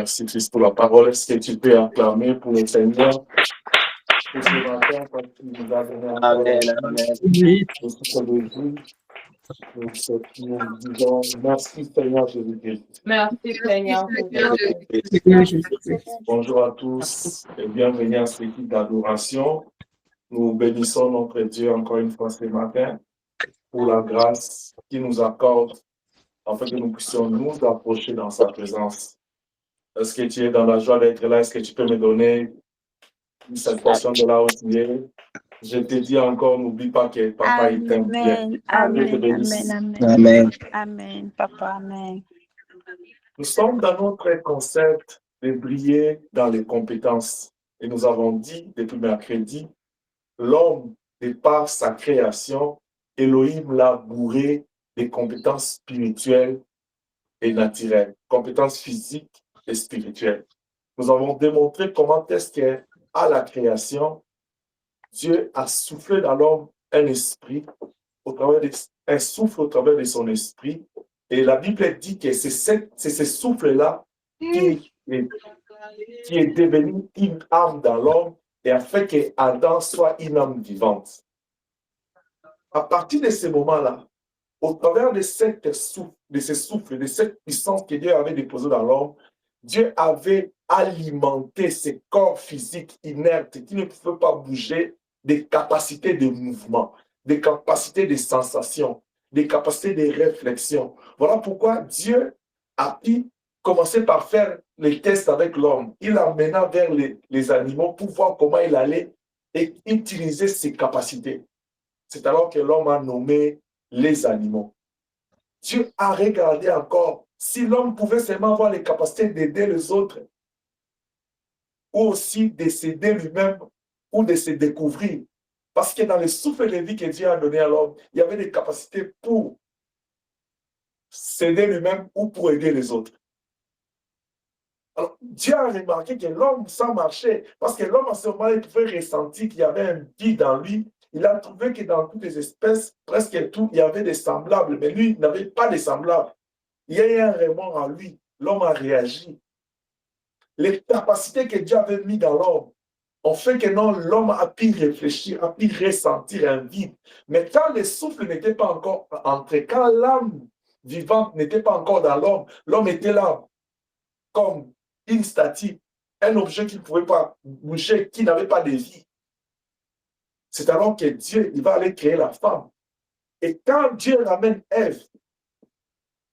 Merci Christ pour la parole. Est-ce que tu peux acclamer pour le Seigneur pour ce matin parce qu'il nous a donné encore la vie pour ce jour. Nous disons merci Seigneur Jésus-Christ. Merci Seigneur. Bonjour à tous et bienvenue à cette équipe d'adoration. Nous bénissons notre Dieu encore une fois ce matin pour la grâce qu'il nous accorde afin que nous puissions nous approcher dans sa présence. Est-ce que tu es dans la joie d'être là? Est-ce que tu peux me donner cette portion de là où tu es? Je te dis encore, n'oublie pas que papa il t'aime bien. Amen. Amen. Papa, amen. Nous sommes dans notre concept de briller dans les compétences. Et nous avons dit depuis mercredi, l'homme, de par sa création, Elohim l'a bourré des compétences spirituelles et naturelles, compétences physiques et spirituelles. Nous avons démontré comment est-ce qu'à la création, Dieu a soufflé dans l'homme un esprit, un souffle au travers de son esprit. Et la Bible dit que c'est ce souffle-là qui est devenu une âme dans l'homme et a fait que Adam soit une âme vivante. À partir de ce moment-là, au travers de ce souffle, de cette puissance que Dieu avait déposée dans l'homme, Dieu avait alimenté ce corps physique inerte qui ne pouvait pas bouger des capacités de mouvement, des capacités de sensation, des capacités de réflexion. Voilà pourquoi Dieu a pu commencer par faire les tests avec l'homme. Il l'amena vers les animaux pour voir comment il allait utiliser ses capacités. C'est alors que l'homme a nommé les animaux. Dieu a regardé encore si l'homme pouvait seulement avoir les capacités d'aider les autres ou aussi de s'aider lui-même ou de se découvrir. Parce que dans le souffle de vie que Dieu a donné à l'homme, il y avait des capacités pour s'aider lui-même ou pour aider les autres. Alors, Dieu a remarqué que l'homme, ça marchait, parce que l'homme, à ce moment-là, il pouvait ressentir qu'il y avait un vie dans lui. Il a trouvé que dans toutes les espèces, presque tout, il y avait des semblables, mais lui, il n'avait pas de semblables. Il y a eu un remords en lui. L'homme a réagi. Les capacités que Dieu avait mises dans l'homme ont fait que non, l'homme a pu réfléchir, a pu ressentir un vide. Mais quand le souffle n'était pas encore entré, quand l'âme vivante n'était pas encore dans l'homme, l'homme était là comme une statue, un objet qui ne pouvait pas bouger, qui n'avait pas de vie. C'est alors que Dieu, il va aller créer la femme. Et quand Dieu ramène Ève,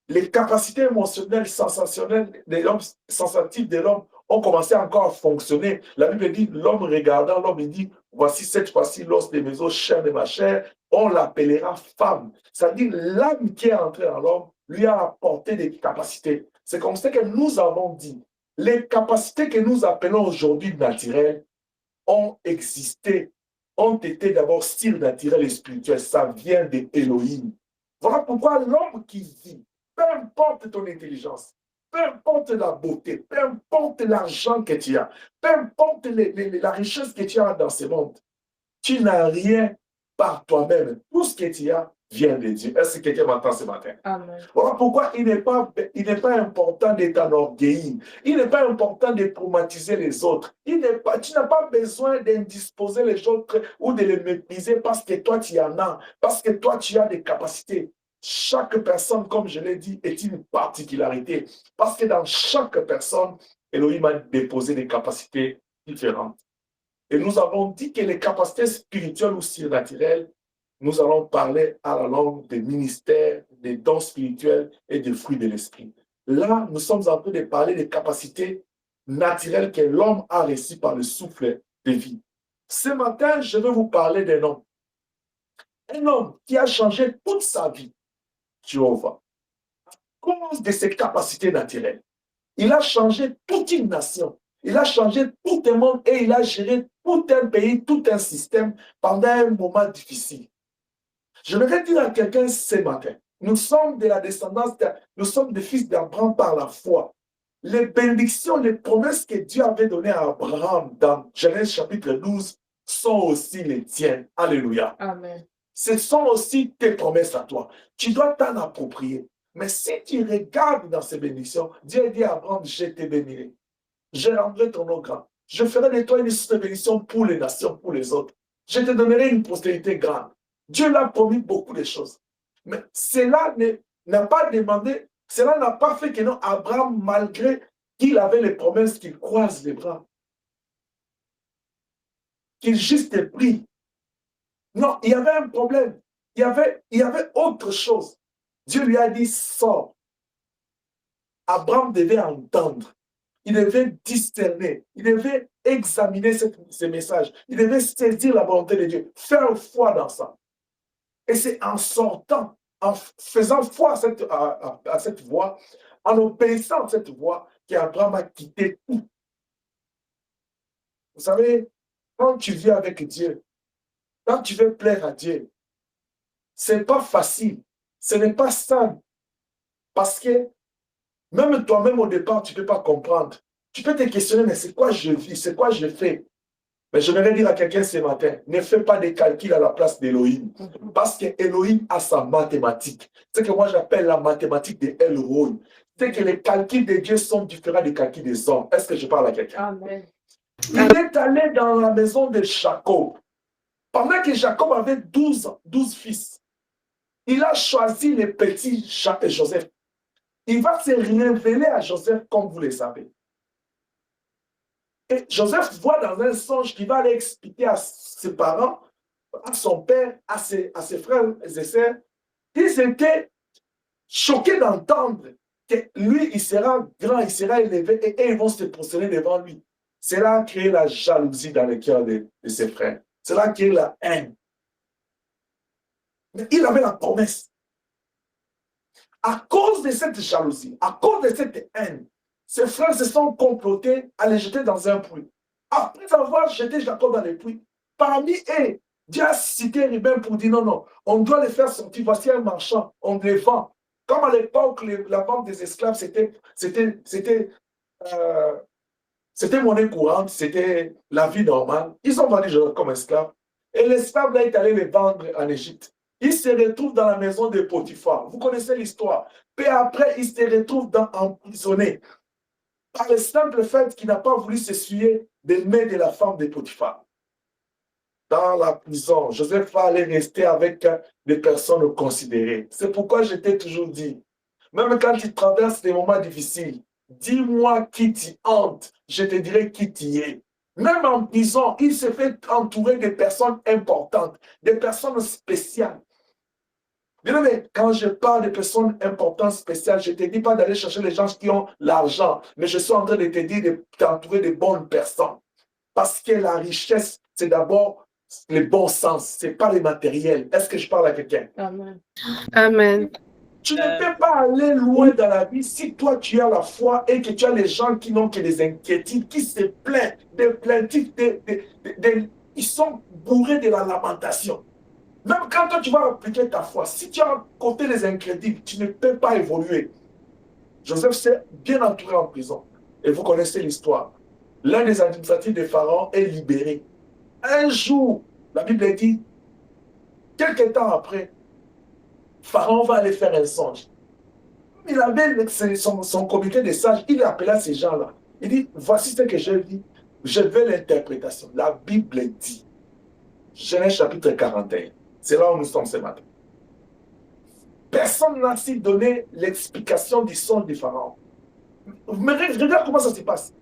les capacités émotionnelles, sensationnelles de l'homme, sensatives de l'homme ont commencé encore à fonctionner. La Bible dit, l'homme regardant, l'homme il dit, voici cette fois-ci l'os de mes os, chair de ma chair, on l'appellera femme. C'est-à-dire l'âme qui est entrée dans l'homme lui a apporté des capacités. C'est comme ça que nous avons dit, les capacités que nous appelons aujourd'hui naturelles ont existé, ont été d'abord surnaturelles et spirituelles. Ça vient de Elohim. Voilà pourquoi l'homme qui vit, peu importe ton intelligence, peu importe la beauté, peu importe l'argent que tu as, peu importe la richesse que tu as dans ce monde, tu n'as rien par toi-même. Tout ce que tu as vient de Dieu. Est-ce que quelqu'un m'entend ce matin? Amen. Voilà pourquoi il n'est pas important de t'enorgueillir. Il n'est pas important de traumatiser les autres. Tu n'as pas besoin d'indisposer les autres ou de les mépriser parce que toi tu en as, parce que toi tu as des capacités. Chaque personne, comme je l'ai dit, est une particularité. Parce que dans chaque personne, Elohim a déposé des capacités différentes. Et nous avons dit que les capacités spirituelles ou surnaturelles, nous allons parler à la langue des ministères, des dons spirituels et des fruits de l'esprit. Là, nous sommes en train de parler des capacités naturelles que l'homme a reçues par le souffle de vie. Ce matin, je vais vous parler d'un homme. Un homme qui a changé toute sa vie. Jéhovah. À cause de ses capacités naturelles. Il a changé toute une nation. Il a changé tout un monde et il a géré tout un pays, tout un système pendant un moment difficile. Je voudrais dire à quelqu'un ce matin, nous sommes de la descendance, nous sommes des fils d'Abraham par la foi. Les bénédictions, les promesses que Dieu avait données à Abraham dans Genèse chapitre 12 sont aussi les tiennes. Alléluia. Amen. Ce sont aussi tes promesses à toi. Tu dois t'en approprier. Mais si tu regardes dans ces bénédictions, Dieu dit à Abraham, je te bénirai. Je rendrai ton nom grand. Je ferai de toi une source de bénédiction pour les nations, pour les autres. Je te donnerai une postérité grande. Dieu l'a promis beaucoup de choses. Mais cela n'a pas demandé, cela n'a pas fait que non, Abraham, malgré qu'il avait les promesses, qu'il croise les bras. Qu'il juste prie. Non, il y avait un problème. Il y avait autre chose. Dieu lui a dit, sors. Abraham devait entendre. Il devait discerner. Il devait examiner ces messages. Il devait saisir la volonté de Dieu. Faire foi dans ça. Et c'est en sortant, en faisant foi à cette voix, en obéissant à cette voix, qu'Abraham a quitté tout. Vous savez, quand tu vis avec Dieu, quand tu veux plaire à Dieu, ce n'est pas facile. Ce n'est pas simple. Parce que même toi-même au départ, tu ne peux pas comprendre. Tu peux te questionner, mais c'est quoi je vis, c'est quoi je fais? Mais je voudrais dire à quelqu'un ce matin, ne fais pas des calculs à la place d'Élohim. Parce que Elohim a sa mathématique. C'est ce que moi j'appelle la mathématique de El Roi. C'est que les calculs de Dieu sont différents des calculs des hommes. Est-ce que je parle à quelqu'un? Amen. Il est allé dans la maison de Jacob. Pendant que Jacob avait 12 fils, il a choisi les petits Joseph. Il va se révéler à Joseph comme vous le savez. Et Joseph voit dans un songe qu'il va aller expliquer à ses parents, à son père, à ses frères et sœurs. Ils étaient choqués d'entendre que lui, il sera grand, il sera élevé et ils vont se prosterner devant lui. Cela a créé la jalousie dans le cœur de ses frères. Cela a créé la haine. Mais il avait la promesse. À cause de cette jalousie, à cause de cette haine, ses frères se sont complotés à les jeter dans un puits. Après avoir jeté Jacob dans le puits, parmi eux, Dieu a cité Ruben pour dire non, on doit les faire sortir. Voici un marchand, on les vend. Comme à l'époque, la vente des esclaves, c'était monnaie courante, c'était la vie normale. Ils ont vendu Joseph comme esclave. Et l'esclave là est allé les vendre en Égypte. Il se retrouve dans la maison de Potiphar. Vous connaissez l'histoire. Puis après, il se retrouve emprisonné. Par le simple fait qu'il n'a pas voulu s'essuyer des mains de la femme de Potiphar. Dans la prison, Joseph va aller rester avec des personnes considérées. C'est pourquoi je t'ai toujours dit, même quand tu traverses des moments difficiles, dis-moi qui t'y hante, je te dirai qui t'y est. Même en prison, il se fait entourer de personnes importantes, des personnes spéciales. Bien, mais quand je parle de personnes importantes, spéciales, je ne te dis pas d'aller chercher les gens qui ont l'argent, mais je suis en train de te dire de t'entourer de bonnes personnes. Parce que la richesse, c'est d'abord le bon sens, ce n'est pas le matériel. Est-ce que je parle à quelqu'un? Amen. Amen. Tu ne peux pas aller loin dans la vie si toi tu as la foi et que tu as les gens qui n'ont que des inquiétudes, qui se plaignent, des plaintifs, ils sont bourrés de la lamentation. Même quand toi tu vas appliquer ta foi, si tu as à côté les incrédules, tu ne peux pas évoluer. Joseph s'est bien entouré en prison. Et vous connaissez l'histoire. L'un des administratifs de Pharaon est libéré. Un jour, la Bible dit, quelques temps après, Pharaon va aller faire un songe. Il avait son comité de sages, il appela ces gens-là. Il dit, voici ce que j'ai dit, je veux l'interprétation. La Bible dit, Genèse chapitre 41, c'est là où nous sommes ce matin. Personne n'a su donner l'explication du songe de Pharaon. Mais regarde comment ça se passe.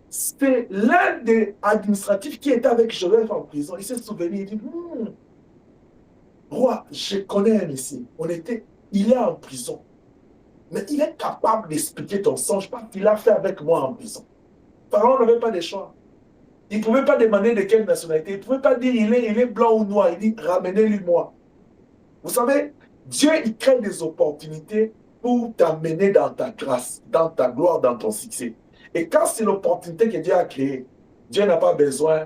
C'est l'un des administratifs qui était avec Joseph en prison. Il s'est souvenu, il dit, roi, je connais un ici. Il est en prison. Mais il est capable d'expliquer ton songe parce qu'il l'a fait avec moi en prison. Pharaon n'avait pas de choix. Il ne pouvait pas demander de quelle nationalité. Il ne pouvait pas dire il est blanc ou noir. Il dit ramenez-lui moi. Vous savez, Dieu il crée des opportunités pour t'amener dans ta grâce, dans ta gloire, dans ton succès. Et quand c'est l'opportunité que Dieu a créée, Dieu n'a pas besoin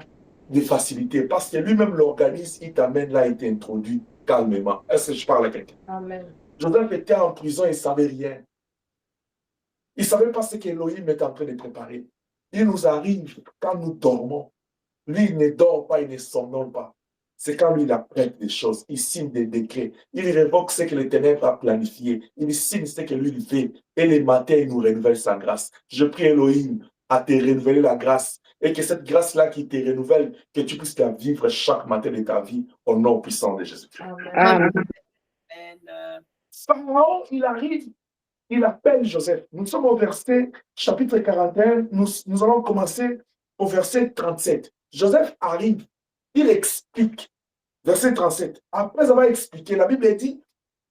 de facilité parce que lui-même l'organise, il t'amène là, il t'introduit calmement. Est-ce que je parle à quelqu'un? Amen. Joseph était en prison, il ne savait rien. Il ne savait pas ce qu'Élohim est en train de préparer. Il nous arrive quand nous dormons. Lui, il ne dort pas, il ne somnole pas. c'est quand lui, il apprête des choses, il signe des décrets, il révoque ce que l'Éternel a planifié, il signe ce que lui, il fait, et les matins, il nous renouvelle sa grâce. Je prie Elohim à te renouveler la grâce, et que cette grâce-là qui te renouvelle, que tu puisses la vivre chaque matin de ta vie, au nom puissant de Jésus-Christ. Amen. Pharaon, il arrive, il appelle Joseph. Nous sommes au verset, chapitre 41, nous allons commencer au verset 37. Joseph arrive, il explique. Verset 37. Après avoir expliqué, la Bible dit,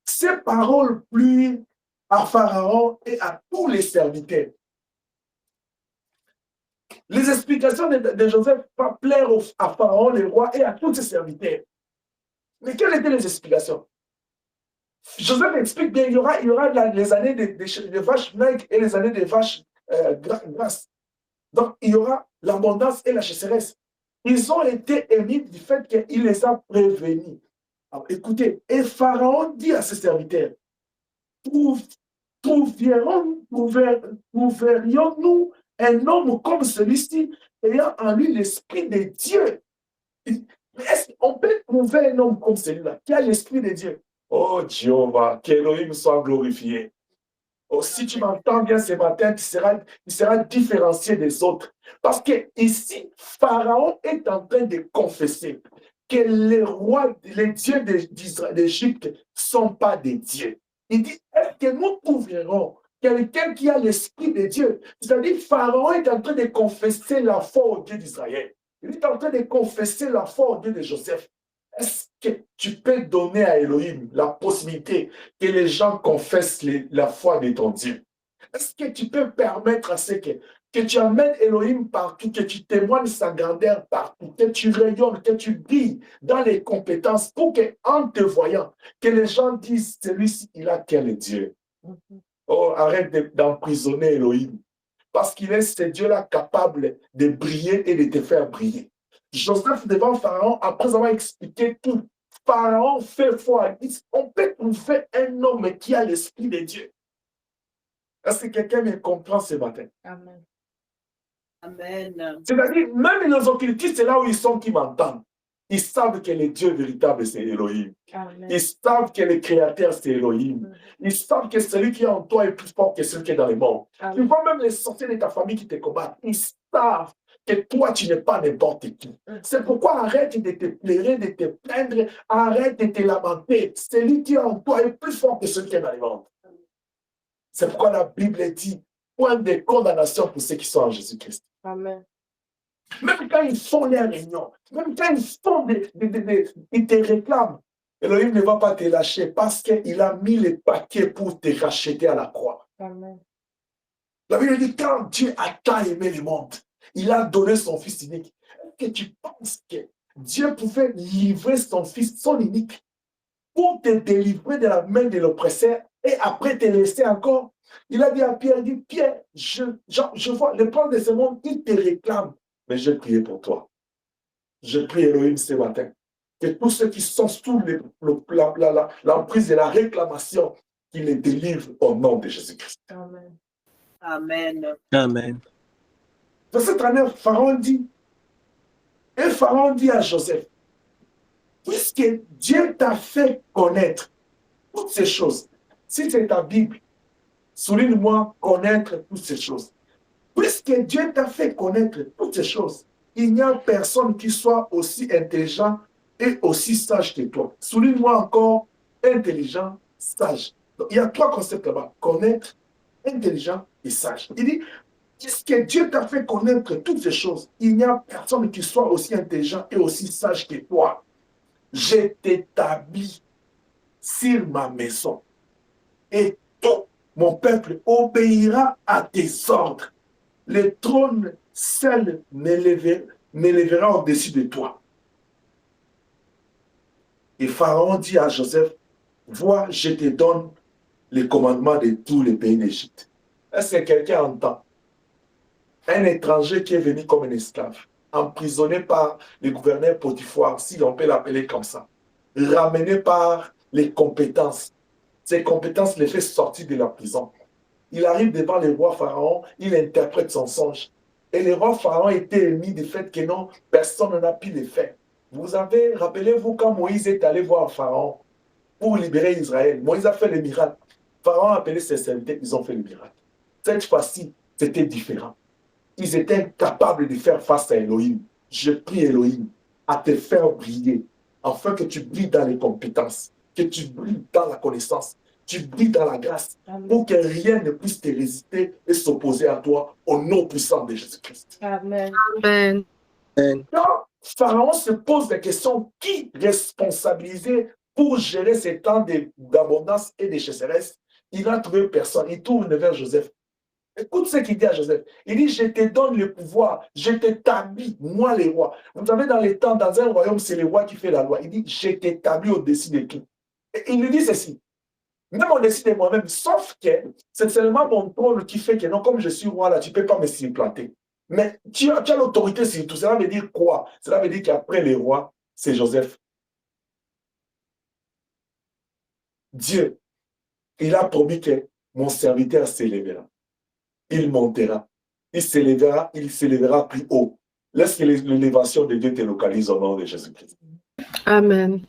ces paroles plurent à Pharaon et à tous les serviteurs. Les explications de Joseph vont plaire à Pharaon, le roi, et à tous ses serviteurs. Mais quelles étaient les explications? Joseph explique bien, il y aura les années de vaches maigres et les années de vaches grasses. Donc, il y aura l'abondance et la chasseresse. Ils ont été émis du fait qu'il les a prévenus. Alors, écoutez, et Pharaon dit à ses serviteurs, trouverions-nous un homme comme celui-ci ayant en lui l'esprit de Dieu? Mais est-ce qu'on peut trouver un homme comme celui-là qui a l'esprit de Dieu? Oh Jéhovah, qu'Elohim soit glorifié. Oh, si tu m'entends bien ce matin, tu seras différencié des autres. Parce que ici, Pharaon est en train de confesser que les rois, les dieux d'Égypte ne sont pas des dieux. Il dit, est-ce que nous trouverons quelqu'un qui a l'esprit de Dieu? C'est-à-dire, Pharaon est en train de confesser la foi au Dieu d'Israël. Il est en train de confesser la foi au Dieu de Joseph. Est-ce que tu peux donner à Elohim la possibilité que les gens confessent la foi de ton Dieu? Est-ce que tu peux permettre à ce que tu amènes Elohim partout, que tu témoignes sa grandeur partout, que tu rayonnes, que tu brilles dans les compétences pour qu'en te voyant, que les gens disent, celui-ci, il a quel Dieu? Oh, arrête d'emprisonner Elohim. Parce qu'il est ce Dieu-là capable de briller et de te faire briller. Joseph devant Pharaon, après avoir expliqué tout, Pharaon fait foi. Il dit, on peut trouver un homme qui a l'esprit de Dieu. Est-ce que quelqu'un me comprend ce matin? Amen. Amen. C'est-à-dire, même les occultistes, c'est là où ils sont qui m'entendent. Ils savent que le Dieu véritable, c'est Elohim. Amen. Ils savent que le Créateur, c'est Elohim. Ils savent que celui qui est en toi est plus fort que celui qui est dans le monde. Tu vois même les sorciers de ta famille qui te combattent. Ils savent que toi, tu n'es pas n'importe qui. C'est pourquoi arrête de te plairer, de te plaindre, arrête de te lamenter. Celui qui est en toi est plus fort que celui qui est dans le monde. C'est pourquoi la Bible dit, point de condamnation pour ceux qui sont en Jésus-Christ. Amen. Même quand ils font les réunions, même quand ils font ils te réclament, Elohim ne va pas te lâcher parce qu'il a mis les paquets pour te racheter à la croix. Amen. La Bible dit, quand Dieu a tant aimé le monde, il a donné son Fils unique. Est-ce que tu penses que Dieu pouvait livrer son Fils, son unique, pour te délivrer de la main de l'oppresseur et après te laisser encore? Il a dit à Pierre, il dit, Pierre, je vois le plan de ce monde, il te réclame. Mais je prie pour toi. Je prie Elohim ce matin. Que tous ceux qui sont sous l'emprise de la réclamation, qu'il les délivre au nom de Jésus-Christ. Amen. Amen. Amen. Verset 39, Pharaon dit, et Pharaon dit à Joseph, puisque Dieu t'a fait connaître toutes ces choses, si c'est ta Bible, souligne-moi connaître toutes ces choses. Puisque Dieu t'a fait connaître toutes ces choses, il n'y a personne qui soit aussi intelligent et aussi sage que toi. Souligne-moi encore intelligent, sage. Donc, il y a trois concepts là-bas. Connaître, intelligent et sage. Il dit, puisque Dieu t'a fait connaître toutes ces choses, il n'y a personne qui soit aussi intelligent et aussi sage que toi. Je t'établis sur ma maison et tout mon peuple obéira à tes ordres. Le trône seul m'élèvera au-dessus de toi. Et Pharaon dit à Joseph, vois, je te donne les commandements de tous les pays d'Égypte. Est-ce que quelqu'un entend? Un étranger qui est venu comme un esclave, emprisonné par le gouverneur Potiphar, si on peut l'appeler comme ça, ramené par les compétences. Ces compétences les fait sortir de la prison. Il arrive devant le roi Pharaon, il interprète son songe. Et le roi Pharaon était émis du fait que non, personne n'a pu le faire. Vous avez, rappelez-vous quand Moïse est allé voir Pharaon pour libérer Israël. Moïse a fait le miracle. Pharaon a appelé ses serviteurs, ils ont fait le miracle. Cette fois-ci, c'était différent. Ils étaient capables de faire face à Elohim. Je prie Elohim à te faire briller, afin que tu brilles dans les compétences, que tu brilles dans la connaissance, tu brilles dans la grâce, pour que rien ne puisse te résister et s'opposer à toi au nom puissant de Jésus-Christ. Amen. Amen. Quand Pharaon se pose la question, qui responsabilisé pour gérer ces temps d'abondance et de chasseresse, il n'a trouvé personne. Il tourne vers Joseph. Écoute ce qu'il dit à Joseph. Il dit, je te donne le pouvoir, je t'établis, moi les rois. Vous savez, dans les temps, dans un royaume, c'est le roi qui fait la loi. Il dit, je t'établis au-dessus de tout. Et il lui dit ceci. Même au-dessus de moi-même, sauf que c'est seulement mon trône qui fait que non, comme je suis roi là, tu ne peux pas me supplanter. Mais tu as l'autorité sur tout. Cela veut dire quoi? Cela veut dire qu'après les rois, c'est Joseph. Dieu, il a promis que mon serviteur s'élèvera. Il montera. Il s'élèvera plus haut. Laisse que l'élévation de Dieu te localise au nom de Jésus-Christ. Amen.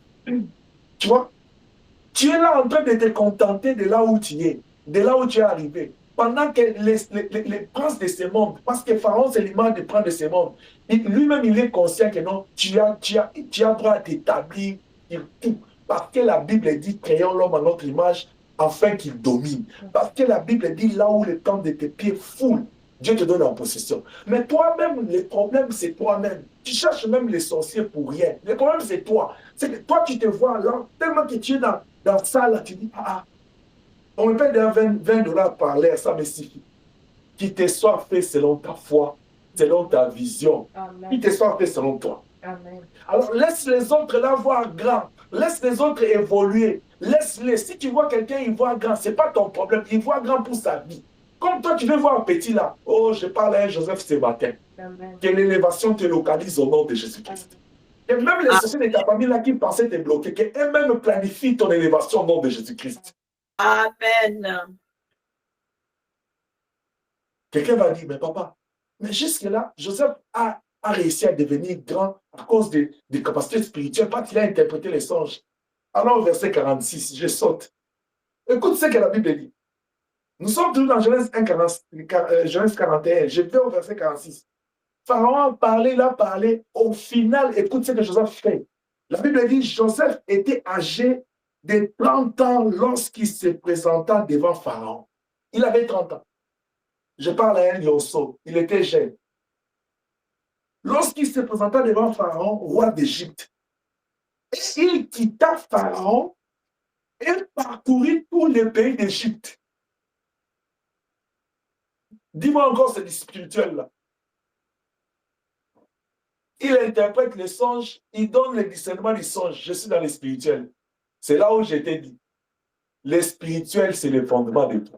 Tu vois? Tu es là en train de te contenter de là où tu es, de là où tu es arrivé. Pendant que les princes de ce monde, parce que Pharaon, c'est l'image des princes de ce monde, lui-même, il est conscient que non, tu as droit à t'établir sur tout. Parce que la Bible dit, créons l'homme à notre image, afin qu'il domine. Parce que la Bible dit, là où le temps de tes pieds foule, Dieu te donne en possession. Mais toi-même, le problème, c'est toi-même. Tu cherches même les sorciers pour rien. Le problème, c'est toi. C'est que toi, tu te vois là, tellement que tu es dans ça, là, tu dis, on me paie 20 dollars par l'air, ça me suffit. Qu'il te soit fait selon ta foi, selon ta vision. Qu'il te soit fait selon toi. Amen. Alors, laisse les autres là voir grand. Laisse les autres évoluer. Laisse-les. Si tu vois quelqu'un, il voit grand, ce n'est pas ton problème. Il voit grand pour sa vie. Comme toi, tu veux voir petit là. Oh, je parle à Joseph ce matin. Amen. Que l'élévation te localise au nom de Jésus-Christ. Et même les sociétés de ta famille là qui pensaient te bloquer, qu'elles-mêmes planifient ton élévation au nom de Jésus-Christ. Amen. Quelqu'un va dire, mais papa, mais jusque-là, Joseph a réussi à devenir grand à cause des capacités spirituelles, parce qu'il a interprété les songes. Alors, au verset 46, je saute. Écoute ce que la Bible dit. Nous sommes toujours dans Genèse 41. Je vais au verset 46. Pharaon a parlé, il a parlé. Au final, écoute ce que Joseph fait. La Bible dit, Joseph était âgé de 30 ans lorsqu'il se présenta devant Pharaon. Il avait 30 ans. Je parle à un lionceau. Il était jeune. Lorsqu'il se présenta devant Pharaon, roi d'Égypte, il quitta Pharaon et parcourut tous les pays d'Égypte. Dis-moi encore, c'est du spirituel là. Il interprète les songes, il donne le discernement du songe. Je suis dans le spirituel. C'est là où j'étais dit. Le spirituel, c'est le fondement de tout.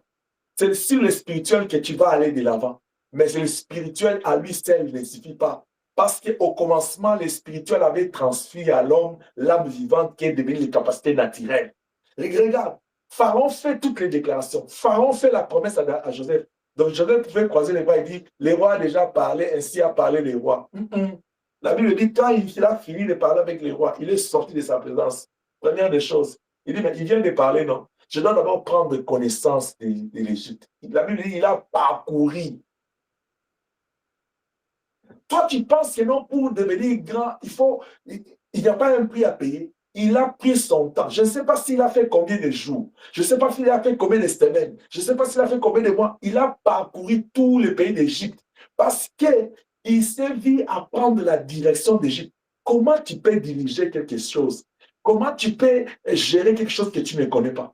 C'est sur le spirituel que tu vas aller de l'avant. Mais le spirituel à lui seul ne suffit pas. Parce qu'au commencement, le spirituel avait transféré à l'homme l'âme vivante qui est devenue les capacités naturelles. Regarde, Pharaon fait toutes les déclarations. Pharaon fait la promesse à Joseph. Donc Joseph pouvait croiser les bras et dire, les rois a déjà parlé, ainsi a parlé les rois. La Bible dit, quand il a fini de parler avec les rois, il est sorti de sa présence. Première des choses. Il dit, mais il vient de parler, non? Je dois d'abord prendre connaissance de l'Égypte. La Bible dit, il a parcouru. Toi, tu penses que non, pour devenir grand, il n'y a pas un prix à payer. Il a pris son temps. Je ne sais pas s'il a fait combien de jours. Je ne sais pas s'il a fait combien de semaines. Je ne sais pas s'il a fait combien de mois. Il a parcouru tous les pays d'Égypte parce qu'il s'est vu à prendre la direction d'Égypte. Comment tu peux diriger quelque chose? Comment tu peux gérer quelque chose que tu ne connais pas?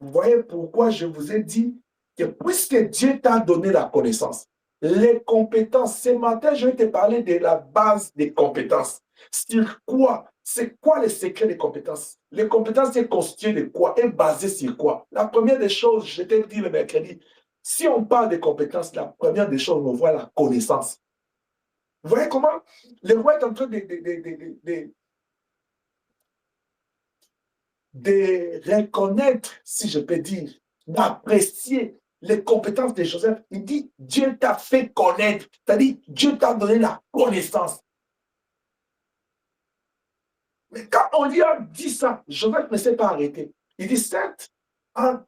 Vous voyez pourquoi je vous ai dit que puisque Dieu t'a donné la connaissance, les compétences, ce matin, je vais te parler de la base des compétences. Sur quoi? C'est quoi le secret des compétences? Les compétences sont constituées de quoi? Et basées sur quoi? La première des choses, je t'ai dit le mercredi, si on parle de compétences, la première des choses, on voit la connaissance. Vous voyez comment le roi est en train de reconnaître, si je peux dire, d'apprécier les compétences de Joseph. Il dit, Dieu t'a fait connaître, c'est-à-dire Dieu t'a donné la connaissance. Mais quand on lui a dit ça, Joseph ne s'est pas arrêté. Il dit, certes,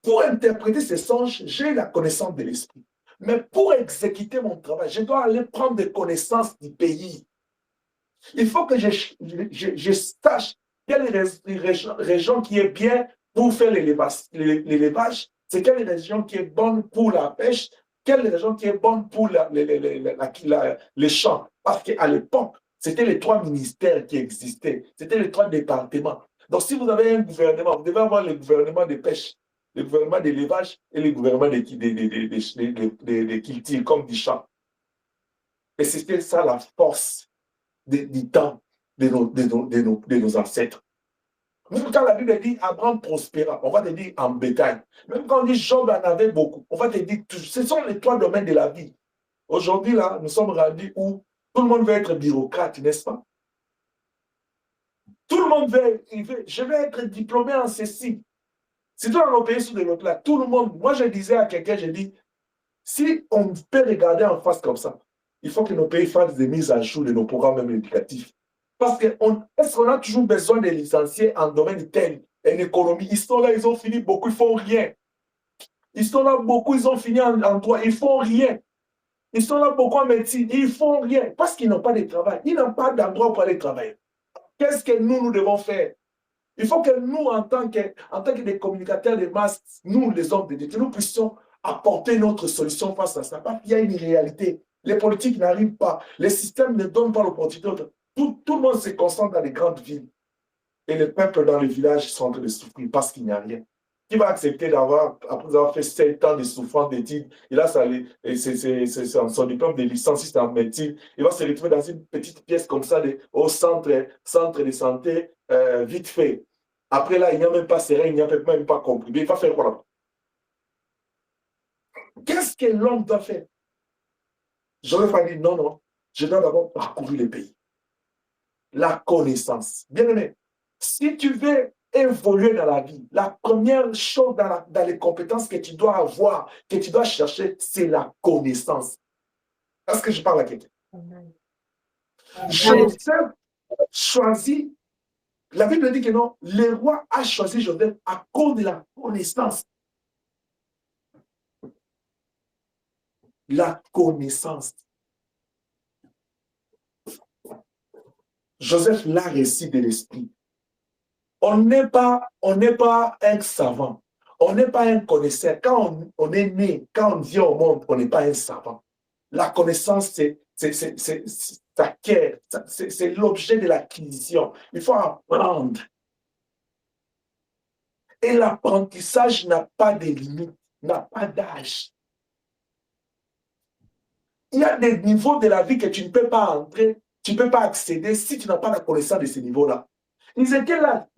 pour interpréter ces songes, j'ai la connaissance de l'esprit. Mais pour exécuter mon travail, je dois aller prendre des connaissances du pays. Il faut que je sache quelle région qui est bien pour faire l'élevage, c'est quelle région qui est bonne pour la pêche, quelle région qui est bonne pour les champs. Parce qu'à l'époque, c'était les 3 ministères qui existaient, c'était les 3 départements. Donc, si vous avez un gouvernement, vous devez avoir le gouvernement de pêche, le gouvernement d'élevage et le gouvernement de culture, comme du champ. Et c'était ça la force du temps de nos ancêtres. Même quand la Bible dit Abraham prospéra, on va te dire en bétail. Même quand on dit Job en avait beaucoup, on va te dire, ce sont les 3 domaines de la vie. Aujourd'hui, là, nous sommes rendus où tout le monde veut être bureaucrate, n'est-ce pas? Tout le monde je vais être diplômé en ceci. Si dans nos pays sous développés, là, tout le monde, moi je disais à quelqu'un, je dis, si on peut regarder en face comme ça, il faut que nos pays fassent des mises à jour de nos programmes éducatifs. Parce que est-ce qu'on a toujours besoin de licenciés en domaine tel, en économie? Ils sont là, ils ont fini beaucoup, ils ne font rien. Ils sont là beaucoup, ils ont fini en droit, ils ne font rien. Ils sont là beaucoup en médecine, ils ne font rien. Parce qu'ils n'ont pas de travail. Ils n'ont pas d'endroit pour aller travailler. Qu'est-ce que nous devons faire? Il faut que nous, en tant que des communicateurs de masse, nous, les hommes de Dieu, que nous puissions apporter notre solution face à ça. Parce qu'il y a une réalité. Les politiques n'arrivent pas. Les systèmes ne donnent pas l'opportunité. Tout le monde se concentre dans les grandes villes. Et les peuples dans les villages sont en train de souffrir parce qu'il n'y a rien. Qui va accepter d'avoir, après avoir fait 7 ans de souffrance d'études, et là, c'est son diplôme de licencié en médecine, il va se retrouver dans une petite pièce comme ça, au centre de santé, vite fait. Après là, il n'y a même pas serein, il n'y a même pas comprimé. Il va faire quoi là? Qu'est-ce que l'homme doit faire? J'aurais pas dit non, non. Je dois d'abord parcourir le pays. La connaissance. Bien aimé, si tu veux évoluer dans la vie, la première chose dans les compétences que tu dois avoir, que tu dois chercher, c'est la connaissance. Est-ce que je parle à quelqu'un? Joseph choisit, la Bible dit que non, le roi a choisi Joseph à cause de la connaissance. La connaissance. Joseph l'a réussi de l'esprit. On n'est pas un savant. On n'est pas un connaisseur. Quand on est né, quand on vient au monde, on n'est pas un savant. La connaissance, c'est l'objet de l'acquisition. Il faut apprendre. Et l'apprentissage n'a pas de limite, n'a pas d'âge. Il y a des niveaux de la vie que tu ne peux pas entrer, tu ne peux pas accéder si tu n'as pas la connaissance de ces niveaux-là. Ils étaient là.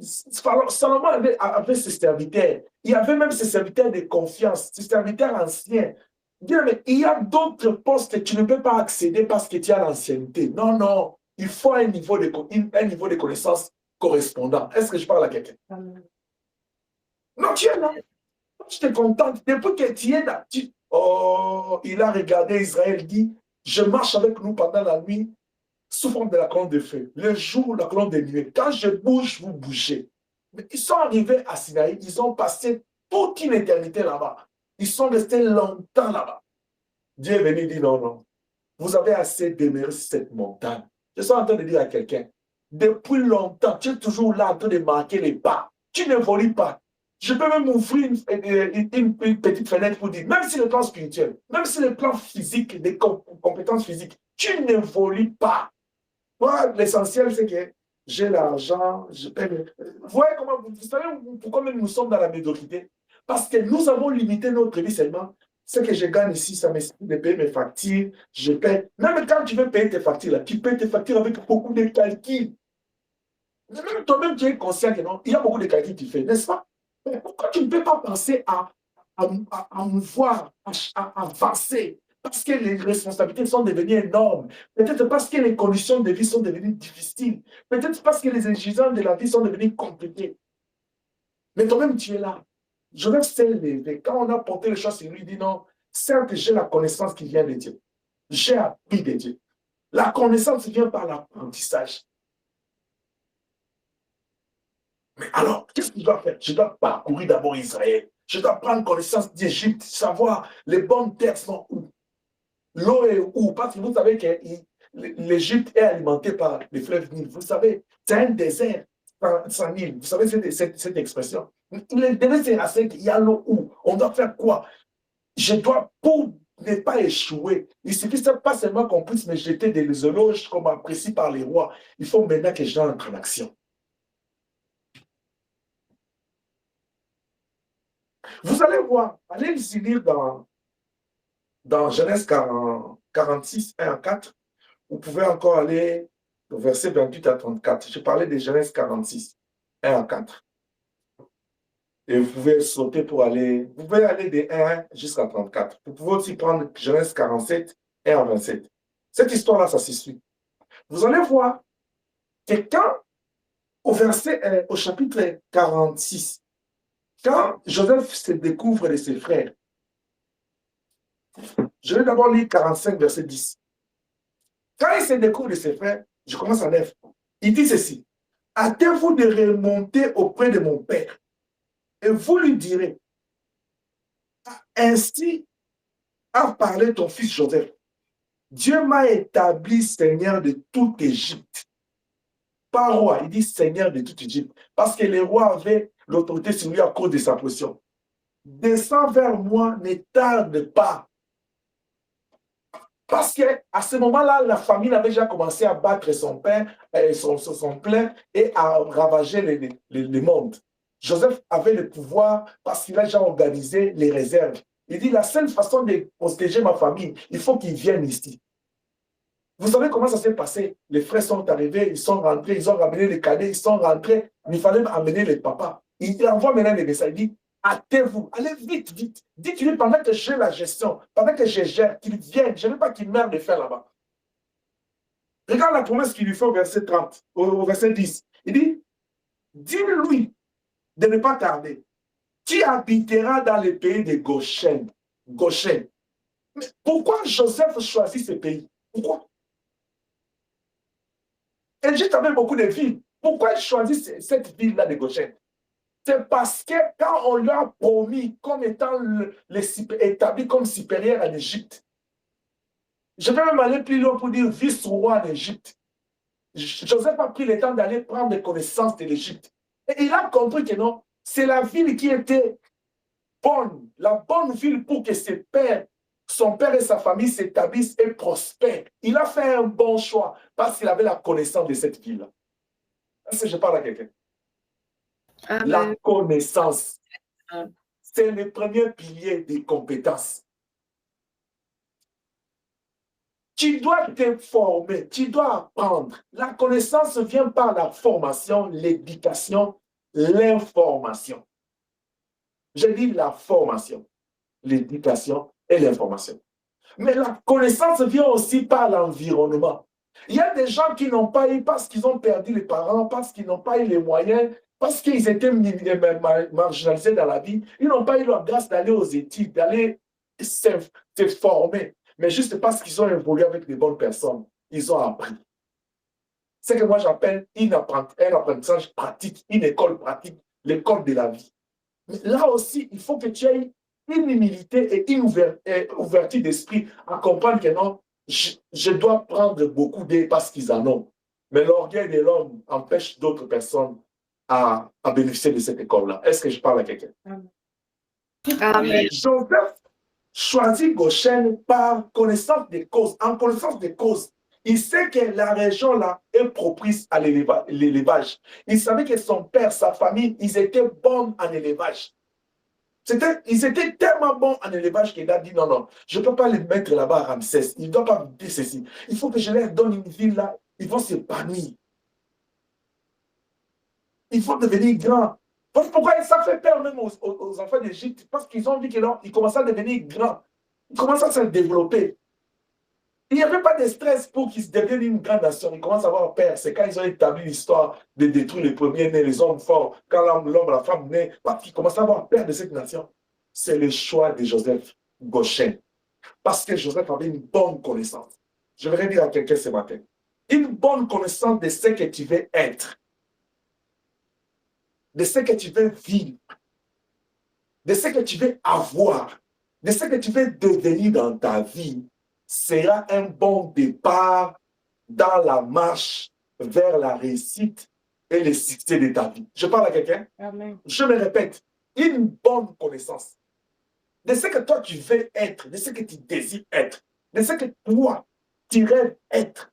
Salomon avait ses serviteurs. Il y avait même ses serviteurs de confiance, ses serviteurs anciens. Bien, mais il y a d'autres postes que tu ne peux pas accéder parce que tu as l'ancienneté. Non, non. Il faut un niveau de connaissance correspondant. Est-ce que je parle à quelqu'un? Non, tu es là. Tu te contentes. Depuis que tu es là, oh, il a regardé Israël, dit, je marche avec nous pendant la nuit, sous forme de la colonne de feu. Le jour, la colonne de nuit. Quand je bouge, vous bougez. Mais ils sont arrivés à Sinaï, ils ont passé toute une éternité là-bas. Ils sont restés longtemps là-bas. Dieu est venu dire non, non. Vous avez assez demeuré sur cette montagne. Je suis en train de dire à quelqu'un, depuis longtemps, tu es toujours là en train de marquer les pas. Tu n'évolues pas. Je peux même ouvrir une petite fenêtre pour dire, même si le plan spirituel, même si le plan physique, des compétences physiques, tu n'évolues pas. Moi, l'essentiel, c'est que j'ai l'argent, je paie. Vous voyez comment, vous savez pourquoi même nous sommes dans la médiocrité? Parce que nous avons limité notre vie seulement. Ce que je gagne ici, ça m'explique de payer mes factures, je paie. Même quand tu veux payer tes factures, là, tu payes tes factures avec beaucoup de calculs. Même toi-même, tu es conscient que non, il y a beaucoup de calculs que tu fais, n'est-ce pas? Mais pourquoi tu ne peux pas penser à mouvoir, à avancer? Parce que les responsabilités sont devenues énormes. Peut-être parce que les conditions de vie sont devenues difficiles. Peut-être parce que les exigences de la vie sont devenues compliquées. Mais toi-même, tu es là. Je vais s'élever. Quand on a porté les choses, il lui dit non, certes, j'ai la connaissance qui vient de Dieu. J'ai appris de Dieu. La connaissance vient par l'apprentissage. Mais alors, qu'est-ce que je dois faire? Je dois parcourir d'abord Israël. Je dois prendre connaissance d'Égypte, savoir les bonnes terres sont où. L'eau est où? Parce que vous savez que l'Égypte est alimentée par les fleuves Nil. Vous savez, c'est un désert sans Nil. Vous savez cette expression? Le désert, c'est assez qu'il y a l'eau où? On doit faire quoi? Je dois, pour ne pas échouer, il suffit pas seulement qu'on puisse me jeter des éloges comme apprécié par les rois. Il faut maintenant que j'entre en action. Vous allez voir, allez ici lire dans Genèse 46, 1 à 4. Vous pouvez encore aller au verset 28 à 34. Je parlais de Genèse 46, 1 à 4. Et vous pouvez sauter pour aller, vous pouvez aller de 1 jusqu'à 34. Vous pouvez aussi prendre Genèse 47, 1 à 27. Cette histoire-là, ça se suit. Vous allez voir que quand, au chapitre 46, quand Joseph se découvre de ses frères, je vais d'abord lire 45, verset 10. Quand il se découvre de ses frères, je commence à 9. Il dit ceci: hâtez-vous de remonter auprès de mon père, et vous lui direz, ainsi a parlé ton fils Joseph. Dieu m'a établi seigneur de toute Égypte. Pas roi, il dit seigneur de toute Égypte. Parce que les rois avaient l'autorité sur lui à cause de sa position. Descends vers moi, ne tarde pas. Parce qu'à ce moment-là, la famine avait déjà commencé à battre son père, son père et à ravager le monde. Joseph avait le pouvoir parce qu'il a déjà organisé les réserves. Il dit, la seule façon de protéger ma famille, il faut qu'ils viennent ici. Vous savez comment ça s'est passé? Les frères sont arrivés, ils sont rentrés, ils ont ramené les cadets, ils sont rentrés, mais il fallait amener les papas. Il envoie maintenant les messages, il dit, hâtez-vous, allez vite, vite. Dites-lui pendant que j'ai la gestion, pendant que je gère, qu'il vienne. Je ne veux pas qu'il meure de faim là-bas. Regarde la promesse qu'il lui fait au verset 30, au verset 10. Il dit, dis-lui de ne pas tarder. Tu habiteras dans le pays de Goshen. Goshen. Mais pourquoi Joseph choisit ce pays? Pourquoi? Égypte avait beaucoup de villes. Pourquoi il choisit cette ville-là de Goshen? C'est parce que quand on lui a promis comme étant établi comme supérieur à l'Égypte, je vais même aller plus loin pour dire vice-roi d'Égypte. Joseph a pris le temps d'aller prendre connaissance de l'Égypte. Et il a compris que non, c'est la ville qui était bonne, la bonne ville pour que son père et sa famille s'établissent et prospèrent. Il a fait un bon choix parce qu'il avait la connaissance de cette ville-là. Est-ce que je parle à quelqu'un? La connaissance, c'est le premier pilier des compétences. Tu dois te former, tu dois apprendre. La connaissance vient par la formation, l'éducation, l'information. Je dis la formation, l'éducation et l'information. Mais la connaissance vient aussi par l'environnement. Il y a des gens qui n'ont pas eu parce qu'ils ont perdu les parents, parce qu'ils n'ont pas eu les moyens, parce qu'ils étaient marginalisés dans la vie. Ils n'ont pas eu la grâce d'aller aux études, d'aller se former. Mais juste parce qu'ils ont évolué avec des bonnes personnes, ils ont appris. C'est ce que moi j'appelle un apprentissage pratique, une école pratique, l'école de la vie. Mais là aussi, il faut que tu aies une humilité et une ouverture d'esprit à comprendre que non, je dois prendre beaucoup d'eux parce qu'ils en ont. Mais l'orgueil de l'homme empêche d'autres personnes à bénéficier de cette école-là. Est-ce que je parle à quelqu'un? Amen. Joseph choisit Goshen par connaissance des causes. En connaissance des causes, il sait que la région-là est propice à l'élevage. Il savait que son père, sa famille, ils étaient bons en élevage. Ils étaient tellement bons en élevage qu'il a dit non, non, je ne peux pas les mettre là-bas à Ramsès. Il ne doit pas dire ceci. Il faut que je leur donne une ville là. Ils vont s'épanouir. Il faut devenir grand. Pourquoi ça fait peur même aux enfants d'Égypte? Parce qu'ils ont vu qu'ils commençaient à devenir grands. Ils commencent à se développer. Il n'y avait pas de stress pour qu'ils deviennent une grande nation. Ils commencent à avoir peur. C'est quand ils ont établi l'histoire de détruire les premiers-nés, les hommes forts, quand l'homme, la femme naît, parce qu'ils commencent à avoir peur de cette nation. C'est le choix de Joseph Goshen. Parce que Joseph avait une bonne connaissance. Je vais dire à quelqu'un ce matin. Une bonne connaissance de ce que tu veux être. de ce que tu veux vivre, de ce que tu veux avoir, de ce que tu veux devenir dans ta vie, sera un bon départ dans la marche vers la réussite et le succès de ta vie. Je parle à quelqu'un? Amen. Je me répète, une bonne connaissance de ce que toi tu veux être, de ce que tu désires être, de ce que toi tu rêves être.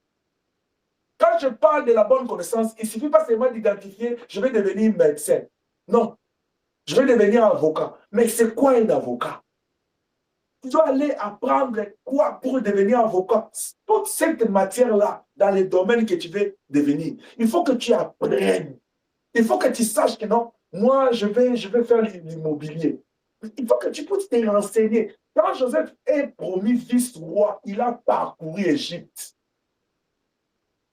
Quand je parle de la bonne connaissance, il ne suffit pas seulement d'identifier, je vais devenir médecin. Non, je vais devenir avocat. Mais c'est quoi un avocat? Tu dois aller apprendre quoi pour devenir avocat. Toute cette matière-là, dans les domaines que tu veux devenir, il faut que tu apprennes. Il faut que tu saches que non, moi, je vais faire l'immobilier. Il faut que tu puisses te renseigner. Quand Joseph est promu vice-roi, il a parcouru l'Égypte.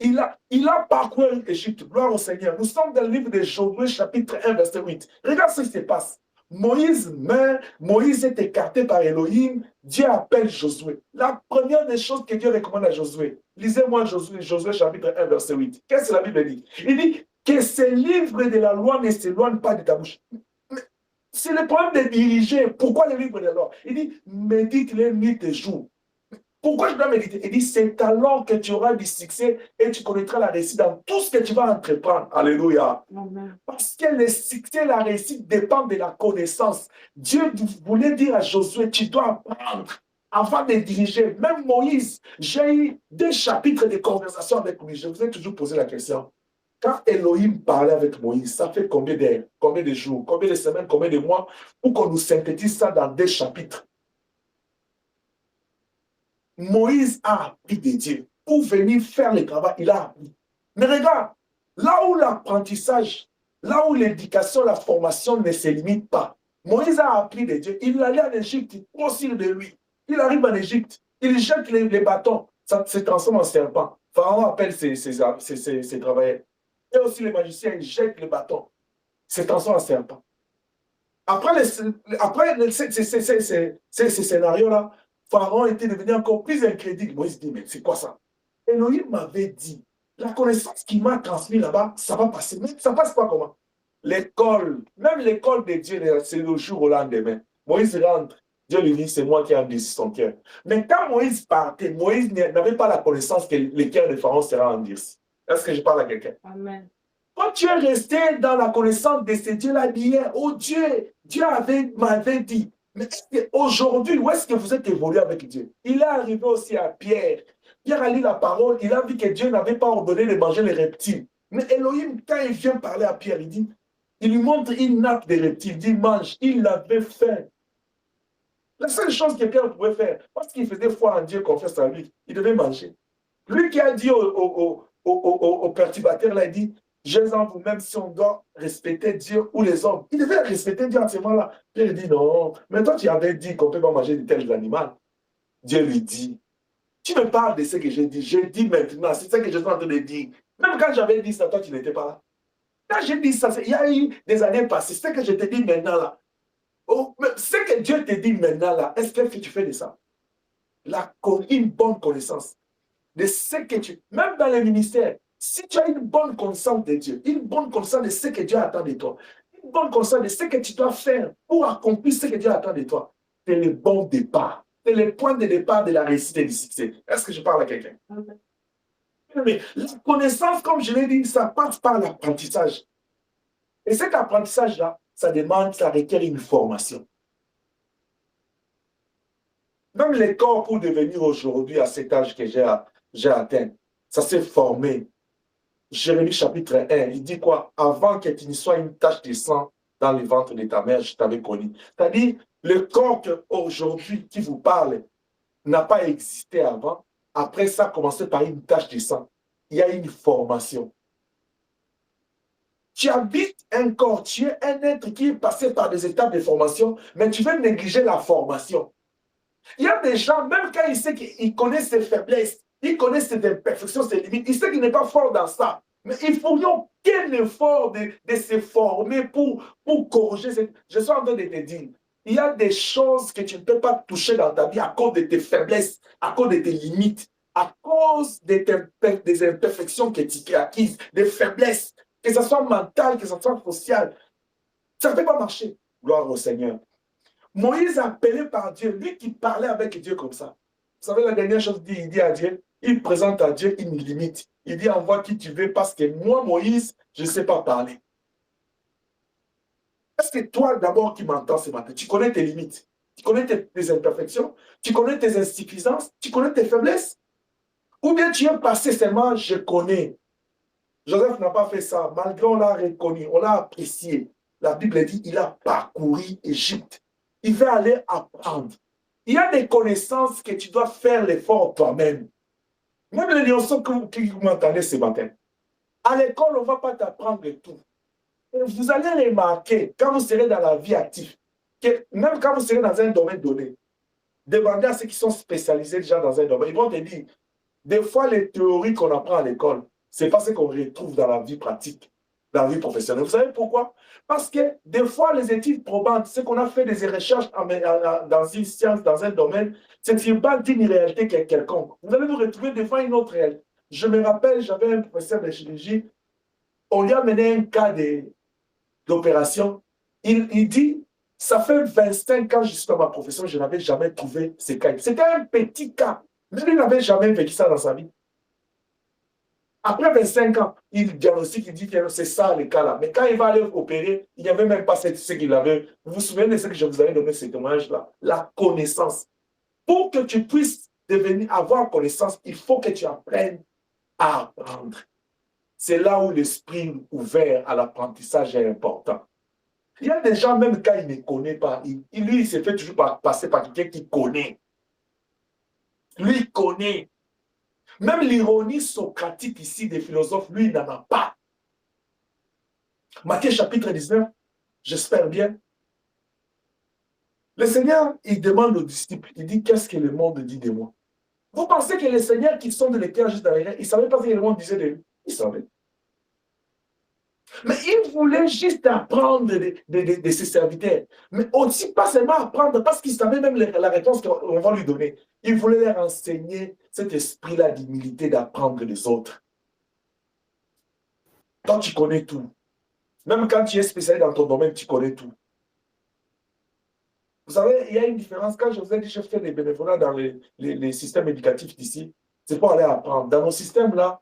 Il a parcouru l'Égypte. Gloire au Seigneur. Nous sommes dans le livre de Josué, chapitre 1, verset 8. Regarde ce qui se passe. Moïse meurt, Moïse est écarté par Elohim, Dieu appelle Josué. La première des choses que Dieu recommande à Josué, lisez-moi Josué chapitre 1, verset 8. Qu'est-ce que la Bible dit? Il dit que ces livres de la loi ne s'éloignent pas de ta bouche. C'est le problème de diriger. Pourquoi les livres de la loi? Il dit, médite-les nuit et jour. Pourquoi je dois méditer? Il dit, c'est alors que tu auras du succès et tu connaîtras la réussite dans tout ce que tu vas entreprendre. Alléluia. Amen. Parce que le succès et la réussite dépendent de la connaissance. Dieu voulait dire à Josué, tu dois apprendre avant de diriger. Même Moïse, j'ai eu 2 chapitres de conversation avec lui. Je vous ai toujours posé la question. Quand Elohim parlait avec Moïse, ça fait combien d'heures, combien de jours, combien de semaines, combien de mois pour qu'on nous synthétise ça dans 2 chapitres? Moïse a appris de Dieu. Pour venir faire le travail, il a appris. Mais regarde, là où l'apprentissage, là où l'éducation, la formation ne se limite pas, Moïse a appris de Dieu. Il allait en Égypte, il profite de lui. Il arrive en Égypte, il jette les bâtons, ça se transforme en serpent. Pharaon appelle ses travailleurs. Et aussi les magiciens, ils jettent le bâton, se transforme en serpent. Après ces scénarios-là, Pharaon était devenu encore plus incrédule. Moïse dit, mais c'est quoi ça? Elohim m'avait dit, la connaissance qu'il m'a transmise là-bas, ça va passer. Mais ça passe pas comment? L'école, même l'école de Dieu, c'est le jour au lendemain. Moïse rentre, Dieu lui dit, c'est moi qui ai endurci son cœur. Mais quand Moïse partait, Moïse n'avait pas la connaissance que le cœur de Pharaon sera endurci. Est-ce que je parle à quelqu'un? Amen. Quand tu es resté dans la connaissance de ce Dieu-là d'hier, oh Dieu, Dieu m'avait dit, mais aujourd'hui, où est-ce que vous êtes évolué avec Dieu? Il est arrivé aussi à Pierre. Pierre a lu la parole, il a vu que Dieu n'avait pas ordonné de manger les reptiles. Mais Elohim, quand il vient parler à Pierre, il lui montre une nappe de reptiles, il dit mange, il avait faim. La seule chose que Pierre pouvait faire, parce qu'il faisait foi en Dieu, confiance en lui, il devait manger. Lui qui a dit au perturbateur, là, il dit, j'ai en vous, même si on doit respecter Dieu ou les hommes. Il devait respecter Dieu en ce moment-là. Pierre dit non, mais toi tu avais dit qu'on ne peut pas manger de tels animaux. Dieu lui dit, tu me parles de ce que j'ai dit. Je dis maintenant, c'est ce que je suis en train de dire. Même quand j'avais dit ça, toi tu n'étais pas là. Quand j'ai dit ça, il y a eu des années passées. C'est ce que je te dis maintenant là. Oh, mais ce que Dieu te dit maintenant là, est-ce que tu fais de ça? Une bonne connaissance de ce que tu... Même dans les ministères, si tu as une bonne connaissance de Dieu, une bonne connaissance de ce que Dieu attend de toi, une bonne connaissance de ce que tu dois faire pour accomplir ce que Dieu attend de toi, c'est le bon départ. C'est le point de départ de la réussite et du succès. Est-ce que je parle à quelqu'un? Mais la connaissance, comme je l'ai dit, ça passe par l'apprentissage. Et cet apprentissage-là, ça requiert une formation. Même les corps pour devenir aujourd'hui à cet âge que j'ai atteint, ça s'est formé. Jérémie chapitre 1, il dit quoi? Avant que tu ne sois une tache de sang dans le ventre de ta mère, je t'avais connu. C'est-à-dire, le corps aujourd'hui qui vous parle n'a pas existé avant. Après ça, a commencé par une tache de sang. Il y a une formation. Tu habites un corps, tu es un être qui est passé par des étapes de formation, mais tu veux négliger la formation. Il y a des gens, même quand il sait qu'il connaît ses faiblesses, il connaît ses imperfections, ses limites, il sait qu'il n'est pas fort dans ça. Mais il faut aucun effort de se former pour corriger. Je suis en train de te dire, il y a des choses que tu ne peux pas toucher dans ta vie à cause de tes faiblesses, à cause de tes limites, à cause des imperfections que tu as acquises, des faiblesses, que ce soit mentales, que ce soit sociales. Ça ne peut pas marcher. Gloire au Seigneur. Moïse appelé par Dieu, lui qui parlait avec Dieu comme ça. Vous savez, la dernière chose, il dit à Dieu, il présente à Dieu une limite. Il dit, envoie qui tu veux parce que moi, Moïse, je ne sais pas parler. Est-ce que toi, d'abord, qui m'entends ce matin, tu connais tes limites, tu connais tes imperfections, tu connais tes insuffisances, tu connais tes faiblesses? Ou bien tu es passé seulement, je connais. Joseph n'a pas fait ça, malgré on l'a reconnu, on l'a apprécié. La Bible dit, il a parcouru Égypte. Il va aller apprendre. Il y a des connaissances que tu dois faire l'effort toi-même. Même les lions qui vous m'entendez ce matin. À l'école, on ne va pas t'apprendre tout. Vous allez remarquer, quand vous serez dans la vie active, que même quand vous serez dans un domaine donné, demandez à ceux qui sont spécialisés déjà dans un domaine, ils vont te dire, des fois, les théories qu'on apprend à l'école, ce n'est pas ce qu'on retrouve dans la vie pratique, dans la vie professionnelle. Vous savez pourquoi? Parce que des fois, les études probantes, ce qu'on a fait des recherches dans une science, dans un domaine, c'est pas d'une réalité quelconque. Vous allez vous retrouver des fois une autre réalité. Je me rappelle, j'avais un professeur de chirurgie, on lui a mené un cas d'opération. Il dit, ça fait 25 ans que je suis dans ma profession, je n'avais jamais trouvé ce cas. C'était un petit cas. Mais il n'avait jamais vécu ça dans sa vie. Après 25 ans, il diagnostique, il dit que c'est ça le cas là. Mais quand il va aller opérer, il n'y avait même pas ce qu'il avait. Vous vous souvenez de ce que je vous avais donné, ce témoignage-là? La connaissance. Pour que tu puisses avoir connaissance, il faut que tu apprennes à apprendre. C'est là où l'esprit ouvert à l'apprentissage est important. Il y a des gens, même quand il ne connaît pas, lui, il se fait toujours passer par quelqu'un qui connaît. Lui, il connaît. Même l'ironie socratique ici des philosophes, lui, il n'en a pas. Matthieu chapitre 19, j'espère bien. Le Seigneur, il demande aux disciples, il dit, qu'est-ce que le monde dit de moi? Vous pensez que les seigneurs qui sont de l'éther juste derrière, ils ne savaient pas ce que le monde disait de lui? Ils savaient. Mais il voulait juste apprendre de ses serviteurs. Mais aussi, pas seulement apprendre, parce qu'il savait même la réponse qu'on va lui donner. Il voulait leur enseigner cet esprit-là d'humilité, d'apprendre des autres. Toi, tu connais tout. Même quand tu es spécialisé dans ton domaine, tu connais tout. Vous savez, il y a une différence. Quand je vous ai dit, je fais des bénévolats dans les systèmes éducatifs d'ici, c'est pour aller apprendre. Dans nos systèmes-là,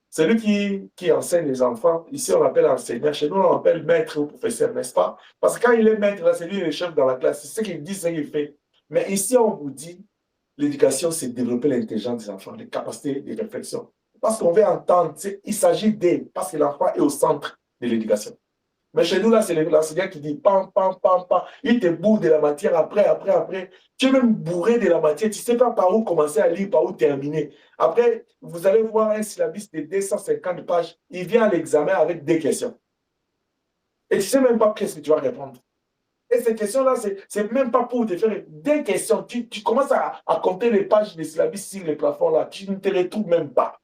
celui qui enseigne les enfants, ici on l'appelle enseignant, chez nous on l'appelle maître ou professeur, n'est-ce pas? Parce que quand il est maître, là, c'est lui le chef dans la classe, c'est ce qu'il dit, c'est ce qu'il fait. Mais ici on vous dit, l'éducation c'est développer l'intelligence des enfants, les capacités de réflexion. Parce qu'on veut entendre, il s'agit d'eux, parce que l'enfant est au centre de l'éducation. Mais chez nous, là, c'est l'enseignant qui dit pam, pam, pam, pam. Il te bourre de la matière après. Tu es même bourré de la matière. Tu ne sais pas par où commencer à lire, par où terminer. Après, vous allez voir un syllabus de 250 pages. Il vient à l'examen avec des questions. Et tu ne sais même pas qu'est-ce que tu vas répondre. Et ces questions-là, ce n'est même pas pour te faire des questions. Tu commences à compter les pages des syllabus sur le plafond, là. Tu ne te retrouves même pas.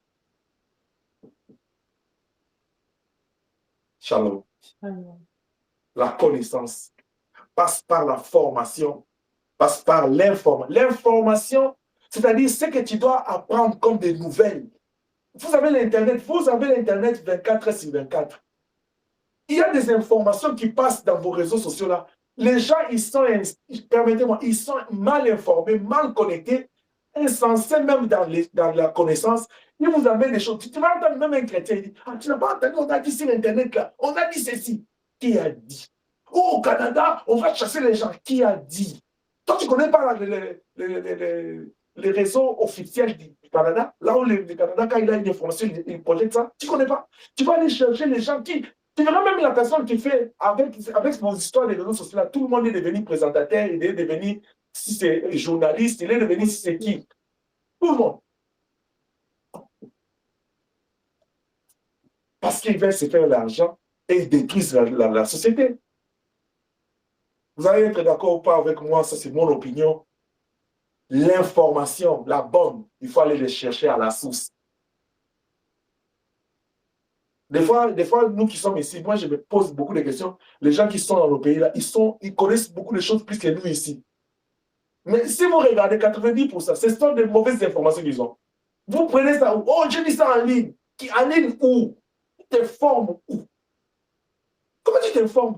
Shalom. La connaissance passe par la formation, passe par l'information. L'information, c'est-à-dire ce que tu dois apprendre comme des nouvelles. Vous avez l'Internet 24 heures sur 24. Il y a des informations qui passent dans vos réseaux sociaux là. Les gens, permettez-moi, ils sont mal informés, mal connectés, insensés même dans la connaissance. Ils vous amènent des choses. Tu vas entendre même un chrétien, il dit, ah, tu n'as pas entendu, on a dit sur Internet là, on a dit ceci. Qui a dit? Oh, au Canada, on va chasser les gens. Qui a dit? Toi, tu ne connais pas les réseaux officiels du Canada, là où le Canada, quand il a une information, il projette ça. Tu ne connais pas. Tu vas aller chercher les gens qui... Tu verras même la personne qui fait, avec vos histoires des réseaux sociaux, là, tout le monde est devenu présentateur, il est devenu, si c'est journaliste, il est devenu, si c'est qui. Tout le monde. Parce qu'ils veulent se faire l'argent et ils détruisent la société. Vous allez être d'accord ou pas avec moi, ça c'est mon opinion. L'information, la bonne, il faut aller les chercher à la source. Des fois, nous qui sommes ici, moi je me pose beaucoup de questions. Les gens qui sont dans nos pays là, ils connaissent beaucoup de choses plus que nous ici. Mais si vous regardez 90%, ce sont des mauvaises informations qu'ils ont. Vous prenez ça, oh j'ai mis ça en ligne. En ligne où? Ils te forment où? Comment tu t'informes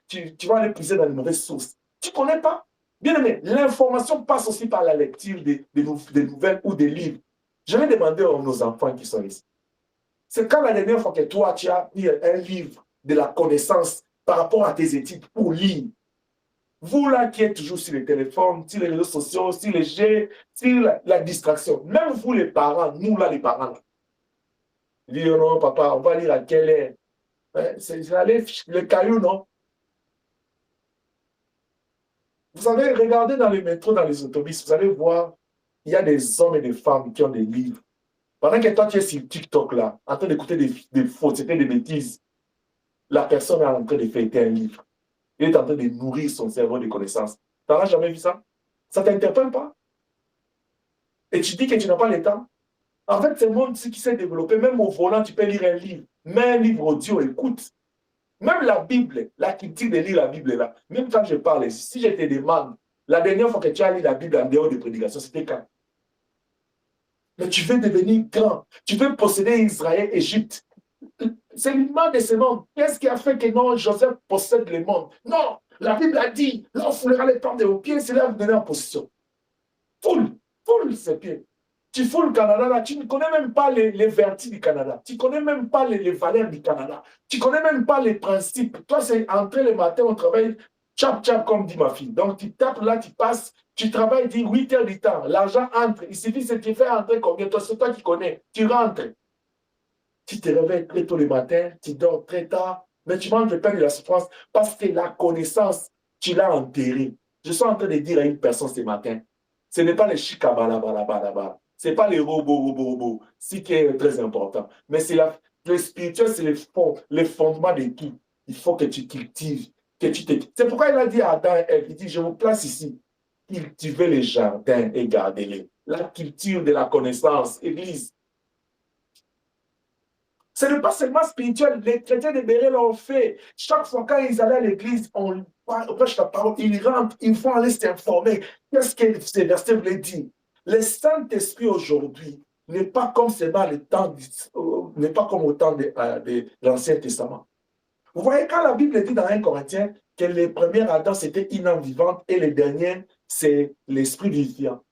tu vas aller puiser dans les mauvaises sources? Tu ne connais pas? Bien aimé, l'information passe aussi par la lecture des nouvelles ou des livres. Je vais demander à nos enfants qui sont ici. C'est quand la dernière fois que toi, tu as pris un livre de la connaissance par rapport à tes études pour lire. Vous là qui êtes toujours sur les téléphones, sur les réseaux sociaux, sur les jeux, sur la distraction. Même vous les parents, nous là les parents. Dire non, papa, on va lire à quelle heure? C'est aller le caillou, non? Vous savez, regardez dans les métros, dans les autobus, vous allez voir, il y a des hommes et des femmes qui ont des livres. Pendant que toi, tu es sur TikTok, là, en train d'écouter des faussetés, des bêtises, la personne est en train de fêter un livre. Il est en train de nourrir son cerveau de connaissances. Tu n'as jamais vu ça? Ça ne t'interpelle pas? Et tu dis que tu n'as pas le temps? En fait, c'est le monde qui s'est développé. Même au volant, tu peux lire un livre. Mets un livre audio, écoute. Même la Bible, la critique de lire la Bible, là, même quand je parle, si je te demande, la dernière fois que tu as lu la Bible en dehors de prédication, c'était quand? Mais tu veux devenir grand. Tu veux posséder Israël, Égypte. C'est l'image de ce monde. Qu'est-ce qui a fait que non, Joseph possède le monde? Non, la Bible a dit, là on foulera les temps de vos pieds, c'est là que vous donnez en possession. Foule ses pieds. Tu foules le Canada, là, tu ne connais même pas les vertus du Canada. Tu ne connais même pas les valeurs du Canada. Tu ne connais même pas les principes. Toi, c'est entrer le matin au travail, tchap, tchap, comme dit ma fille. Donc, tu tapes là, tu passes, tu travailles 8 heures du temps. L'argent entre. Il suffit de te faire entrer combien? Toi, c'est toi qui connais. Tu rentres. Tu te réveilles très tôt le matin, tu dors très tard, mais tu manges le pain de la souffrance parce que la connaissance, tu l'as enterrée. Je suis en train de dire à une personne ce matin, ce n'est pas les chikabalabalabala, ce n'est pas les robots, ce qui est très important, mais c'est le spirituel, c'est les fondements de tout. Il faut que tu cultives, que tu te... C'est pourquoi il a dit à Adam et Ève, il dit, je vous place ici, cultivez les jardins et gardez-les. La culture de la connaissance, Église. Ce n'est pas seulement spirituel. Les chrétiens de Béret l'ont fait. Chaque fois quand ils allaient à l'église, on prêche la parole, ils rentrent, ils vont aller s'informer. Qu'est-ce que ces versets voulaient dire? Le Saint-Esprit aujourd'hui n'est pas comme n'est pas comme au temps de l'Ancien Testament. Vous voyez, quand la Bible dit dans 1 Corinthiens que les premiers Adam, c'était une âme vivante et les derniers, c'est l'esprit vivifiant.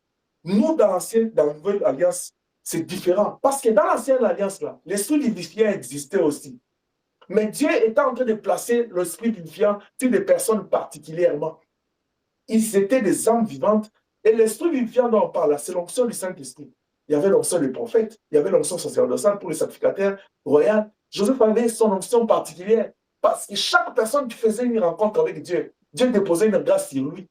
Nous, dans la Nouvelle Alliance, c'est différent. Parce que dans l'ancienne alliance, là, l'esprit vivifiant existait aussi. Mais Dieu était en train de placer l'esprit vivifiant sur des personnes particulièrement. Ils étaient des âmes vivantes. Et l'esprit vivifiant dont on parle, c'est l'onction du Saint-Esprit. Il y avait l'onction des prophètes, il y avait l'onction sacerdotale pour les sacrificateurs royaux. Joseph avait son onction particulière. Parce que chaque personne qui faisait une rencontre avec Dieu, Dieu déposait une grâce sur lui.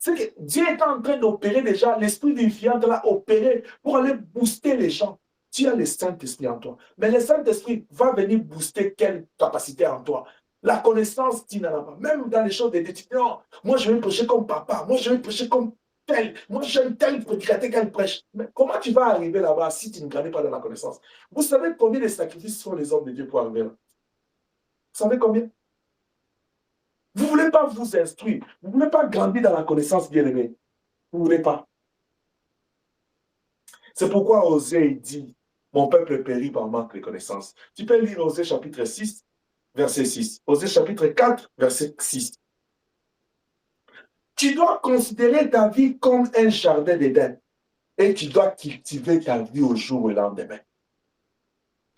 C'est que Dieu est en train d'opérer déjà, l'esprit vivifiant l'a opéré pour aller booster les gens. Tu as le Saint-Esprit en toi. Mais le Saint-Esprit va venir booster quelle capacité en toi? La connaissance, tu n'en as pas. Même dans les choses des étudiants, moi je vais prêcher comme papa, moi je vais prêcher comme tel, moi j'aime tel prédicateur qu'elle prêche. Mais comment tu vas arriver là-bas si tu ne grandis pas dans la connaissance? Vous savez combien de sacrifices font les hommes de Dieu pour arriver là? Vous savez combien? Vous ne voulez pas vous instruire. Vous ne voulez pas grandir dans la connaissance, bien-aimé. Vous ne voulez pas. C'est pourquoi Osée dit, mon peuple périt par manque de connaissance. Tu peux lire Osée chapitre 6, verset 6. Osée chapitre 4, verset 6. Tu dois considérer ta vie comme un jardin d'Éden et tu dois cultiver ta vie au jour et au lendemain.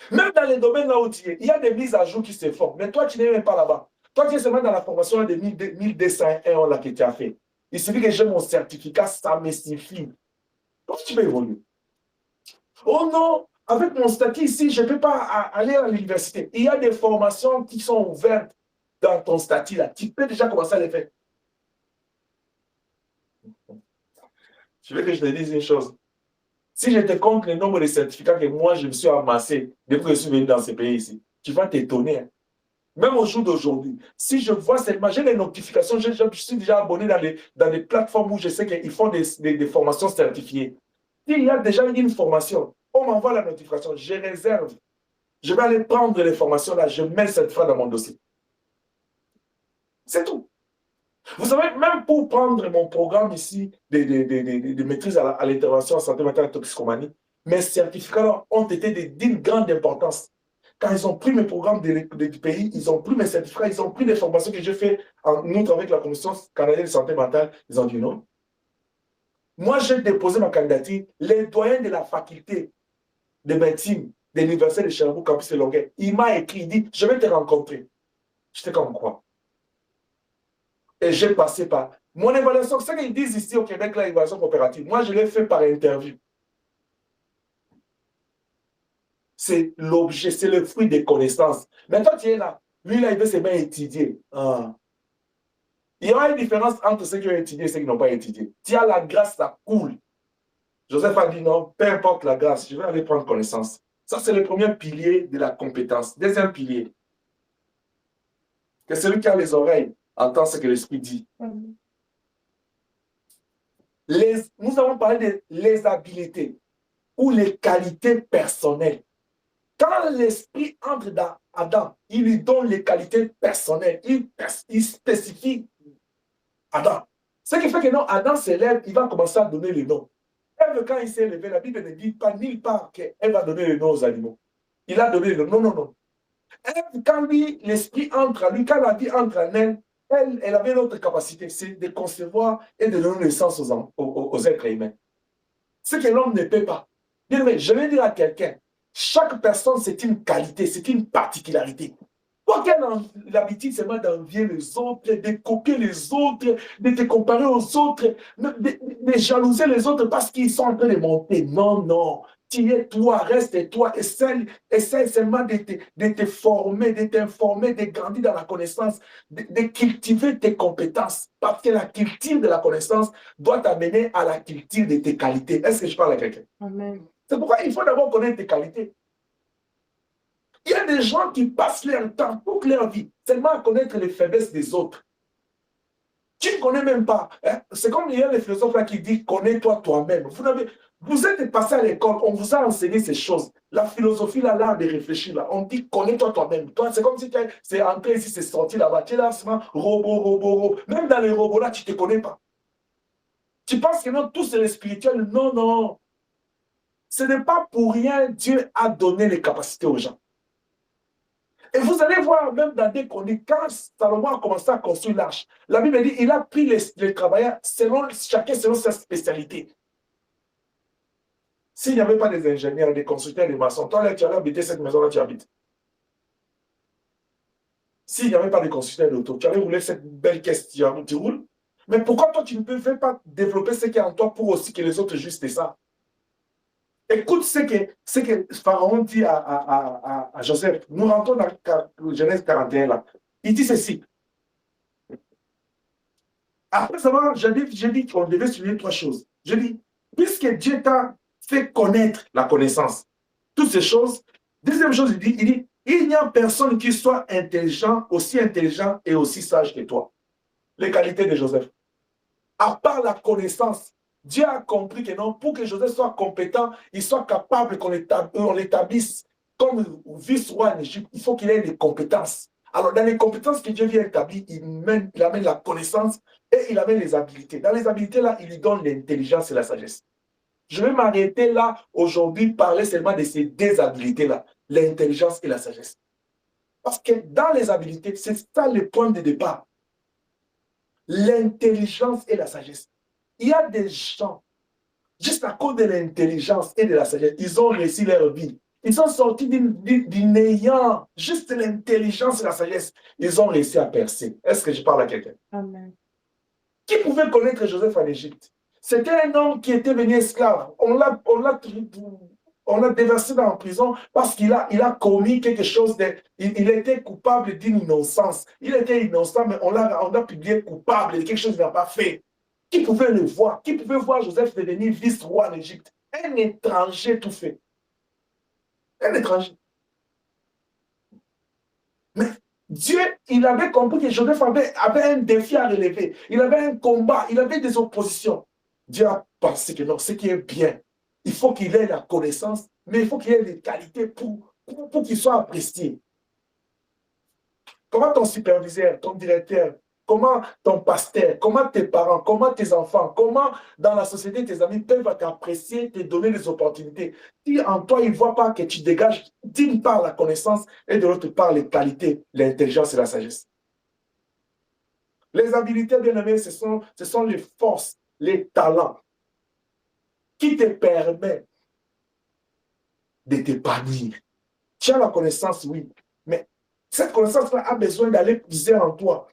Même dans les domaines là où tu es, il y a des mises à jour qui se font, mais toi, tu n'es même pas là-bas. Toi, tu es seulement dans la formation de 1201 là que tu as fait. Il suffit que j'ai mon certificat, ça me suffit. Donc, tu peux évoluer. Oh non, avec mon statut ici, je ne peux pas aller à l'université. Il y a des formations qui sont ouvertes dans ton statut là. Tu peux déjà commencer à les faire. Je veux que je te dise une chose. Si je te compte le nombre de certificats que moi, je me suis amassé depuis que je suis venu dans ce pays ici, tu vas t'étonner. Même au jour d'aujourd'hui, si je vois seulement, j'ai les notifications, je suis déjà abonné dans les plateformes où je sais qu'ils font des formations certifiées. S'il y a déjà une formation, on m'envoie la notification, je réserve. Je vais aller prendre les formations là, je mets cette phrase dans mon dossier. C'est tout. Vous savez, même pour prendre mon programme ici de maîtrise à l'intervention en santé mentale et toxicomanie, mes certificats ont été d'une grande importance. quand ils ont pris mes programmes du pays, ils ont pris mes certificats, ils ont pris des formations que j'ai fait en outre avec la Commission canadienne de santé mentale, ils ont dit non. Moi, j'ai déposé ma candidature. Les doyens de la faculté de médecine de l'Université de Sherbrooke, campus de Longueuil, il m'a écrit, il dit, je vais te rencontrer. J'étais comme quoi? Et j'ai passé par... Mon évaluation, c'est ce qu'ils disent ici au Québec, l'évaluation coopérative. Moi, je l'ai fait par interview. C'est l'objet, c'est le fruit des connaissances. Mais toi, tu es là. Lui, là, il veut se bien étudier. Ah. Il y aura une différence entre ceux qui ont étudié et ceux qui n'ont pas étudié. Tu as la grâce, ça coule. Joseph a dit non, peu importe la grâce, je vais aller prendre connaissance. Ça, c'est le premier pilier de la compétence. Deuxième pilier, que celui qui a les oreilles entend ce que l'Esprit dit. Nous avons parlé de les habiletés ou les qualités personnelles. Quand l'Esprit entre dans Adam, il lui donne les qualités personnelles. Il spécifie Adam. Ce qui fait que non, Adam s'élève, il va commencer à donner le nom. Ève, quand il s'est élevé, la Bible ne dit pas nulle part qu'elle va donner le nom aux animaux. Il a donné le nom. Non, non, non. Ève, quand l'Esprit entre à lui, quand la vie entre en elle, elle avait une autre capacité, c'est de concevoir et de donner naissance aux êtres humains. Ce que l'homme ne peut pas. Mais je vais dire à quelqu'un, chaque personne, c'est une qualité, c'est une particularité. Toi qui as l'habitude seulement d'envier les autres, de copier les autres, de te comparer aux autres, de jalouser les autres parce qu'ils sont en train de monter. Non, non. Tu es toi, reste toi. Essaie seulement de te former, de t'informer, de grandir dans la connaissance, de cultiver tes compétences. Parce que la culture de la connaissance doit t'amener à la culture de tes qualités. Est-ce que je parle à quelqu'un? Amen. C'est pourquoi il faut d'abord connaître tes qualités. Il y a des gens qui passent leur temps, toute leur vie, seulement à connaître les faiblesses des autres. Tu ne connais même pas. Hein? C'est comme il y a les philosophes là qui disent connais-toi toi-même. Vous êtes passé à l'école, on vous a enseigné ces choses. La philosophie, là, l'art de réfléchir, là, on dit connais-toi toi-même. Toi, c'est comme si c'est entré ici, c'est sorti là-bas. Tu es là, seulement robot. Même dans les robots là, tu ne te connais pas. Tu penses que non, tout c'est le spirituel. Non, non. Ce n'est pas pour rien Dieu a donné les capacités aux gens. Et vous allez voir, même dans des conduits, quand Salomon a commencé à construire l'arche, la Bible dit il a pris les travailleurs chacun selon sa spécialité. S'il n'y avait pas des ingénieurs, des constructeurs, des maçons, toi, là, tu allais habiter cette maison-là, tu habites. S'il n'y avait pas de constructeurs d'auto, tu allais rouler cette belle caisse, tu roules. Mais pourquoi toi, tu ne peux pas développer ce qui est en toi pour aussi que les autres justent ça? Écoute ce que Pharaon dit à Joseph. Nous rentrons dans Genèse 41 là. Il dit ceci. Après savoir, j'ai dit qu'on devait souligner trois choses. Je dis, puisque Dieu t'a fait connaître la connaissance, toutes ces choses, deuxième chose, il dit, il n'y a personne qui soit aussi intelligent et aussi sage que toi. Les qualités de Joseph. À part la connaissance, Dieu a compris que non, pour que Joseph soit compétent, il soit capable qu'on l'établisse comme vice-roi en Égypte, il faut qu'il ait des compétences. Alors, dans les compétences que Dieu vient établir, il amène la connaissance et il amène les habiletés. Dans les habiletés, là, il lui donne l'intelligence et la sagesse. Je vais m'arrêter là, aujourd'hui, parler seulement de ces deux habiletés-là, l'intelligence et la sagesse. Parce que dans les habiletés, c'est ça le point de départ. L'intelligence et la sagesse. Il y a des gens, juste à cause de l'intelligence et de la sagesse, ils ont réussi leur vie. Ils sont sortis du néant, juste l'intelligence et la sagesse. Ils ont réussi à percer. Est-ce que je parle à quelqu'un? Amen. Qui pouvait connaître Joseph en Égypte? C'était un homme qui était venu esclave. On l'a déversé dans la prison parce qu'il a commis quelque chose il était coupable d'une innocence. Il était innocent, mais on l'a publié coupable de quelque chose qu'il n'a pas fait. Qui pouvait le voir? Qui pouvait voir Joseph devenir vice-roi en Égypte? Un étranger tout fait. Un étranger. Mais Dieu, il avait compris que Joseph avait un défi à relever. Il avait un combat, il avait des oppositions. Dieu a pensé que non, ce qui est bien, il faut qu'il ait la connaissance, mais il faut qu'il ait les qualités pour qu'il soit apprécié. Comment ton superviseur, ton directeur, comment ton pasteur, comment tes parents, comment tes enfants, comment dans la société tes amis peuvent t'apprécier, te donner des opportunités. Si en toi, ils ne voient pas que tu dégages d'une part la connaissance et de l'autre part les qualités, l'intelligence et la sagesse. Les habilités, bien aimés, ce sont les forces, les talents qui te permettent de t'épanouir. Tu as la connaissance, oui, mais cette connaissance-là a besoin d'aller puiser en toi.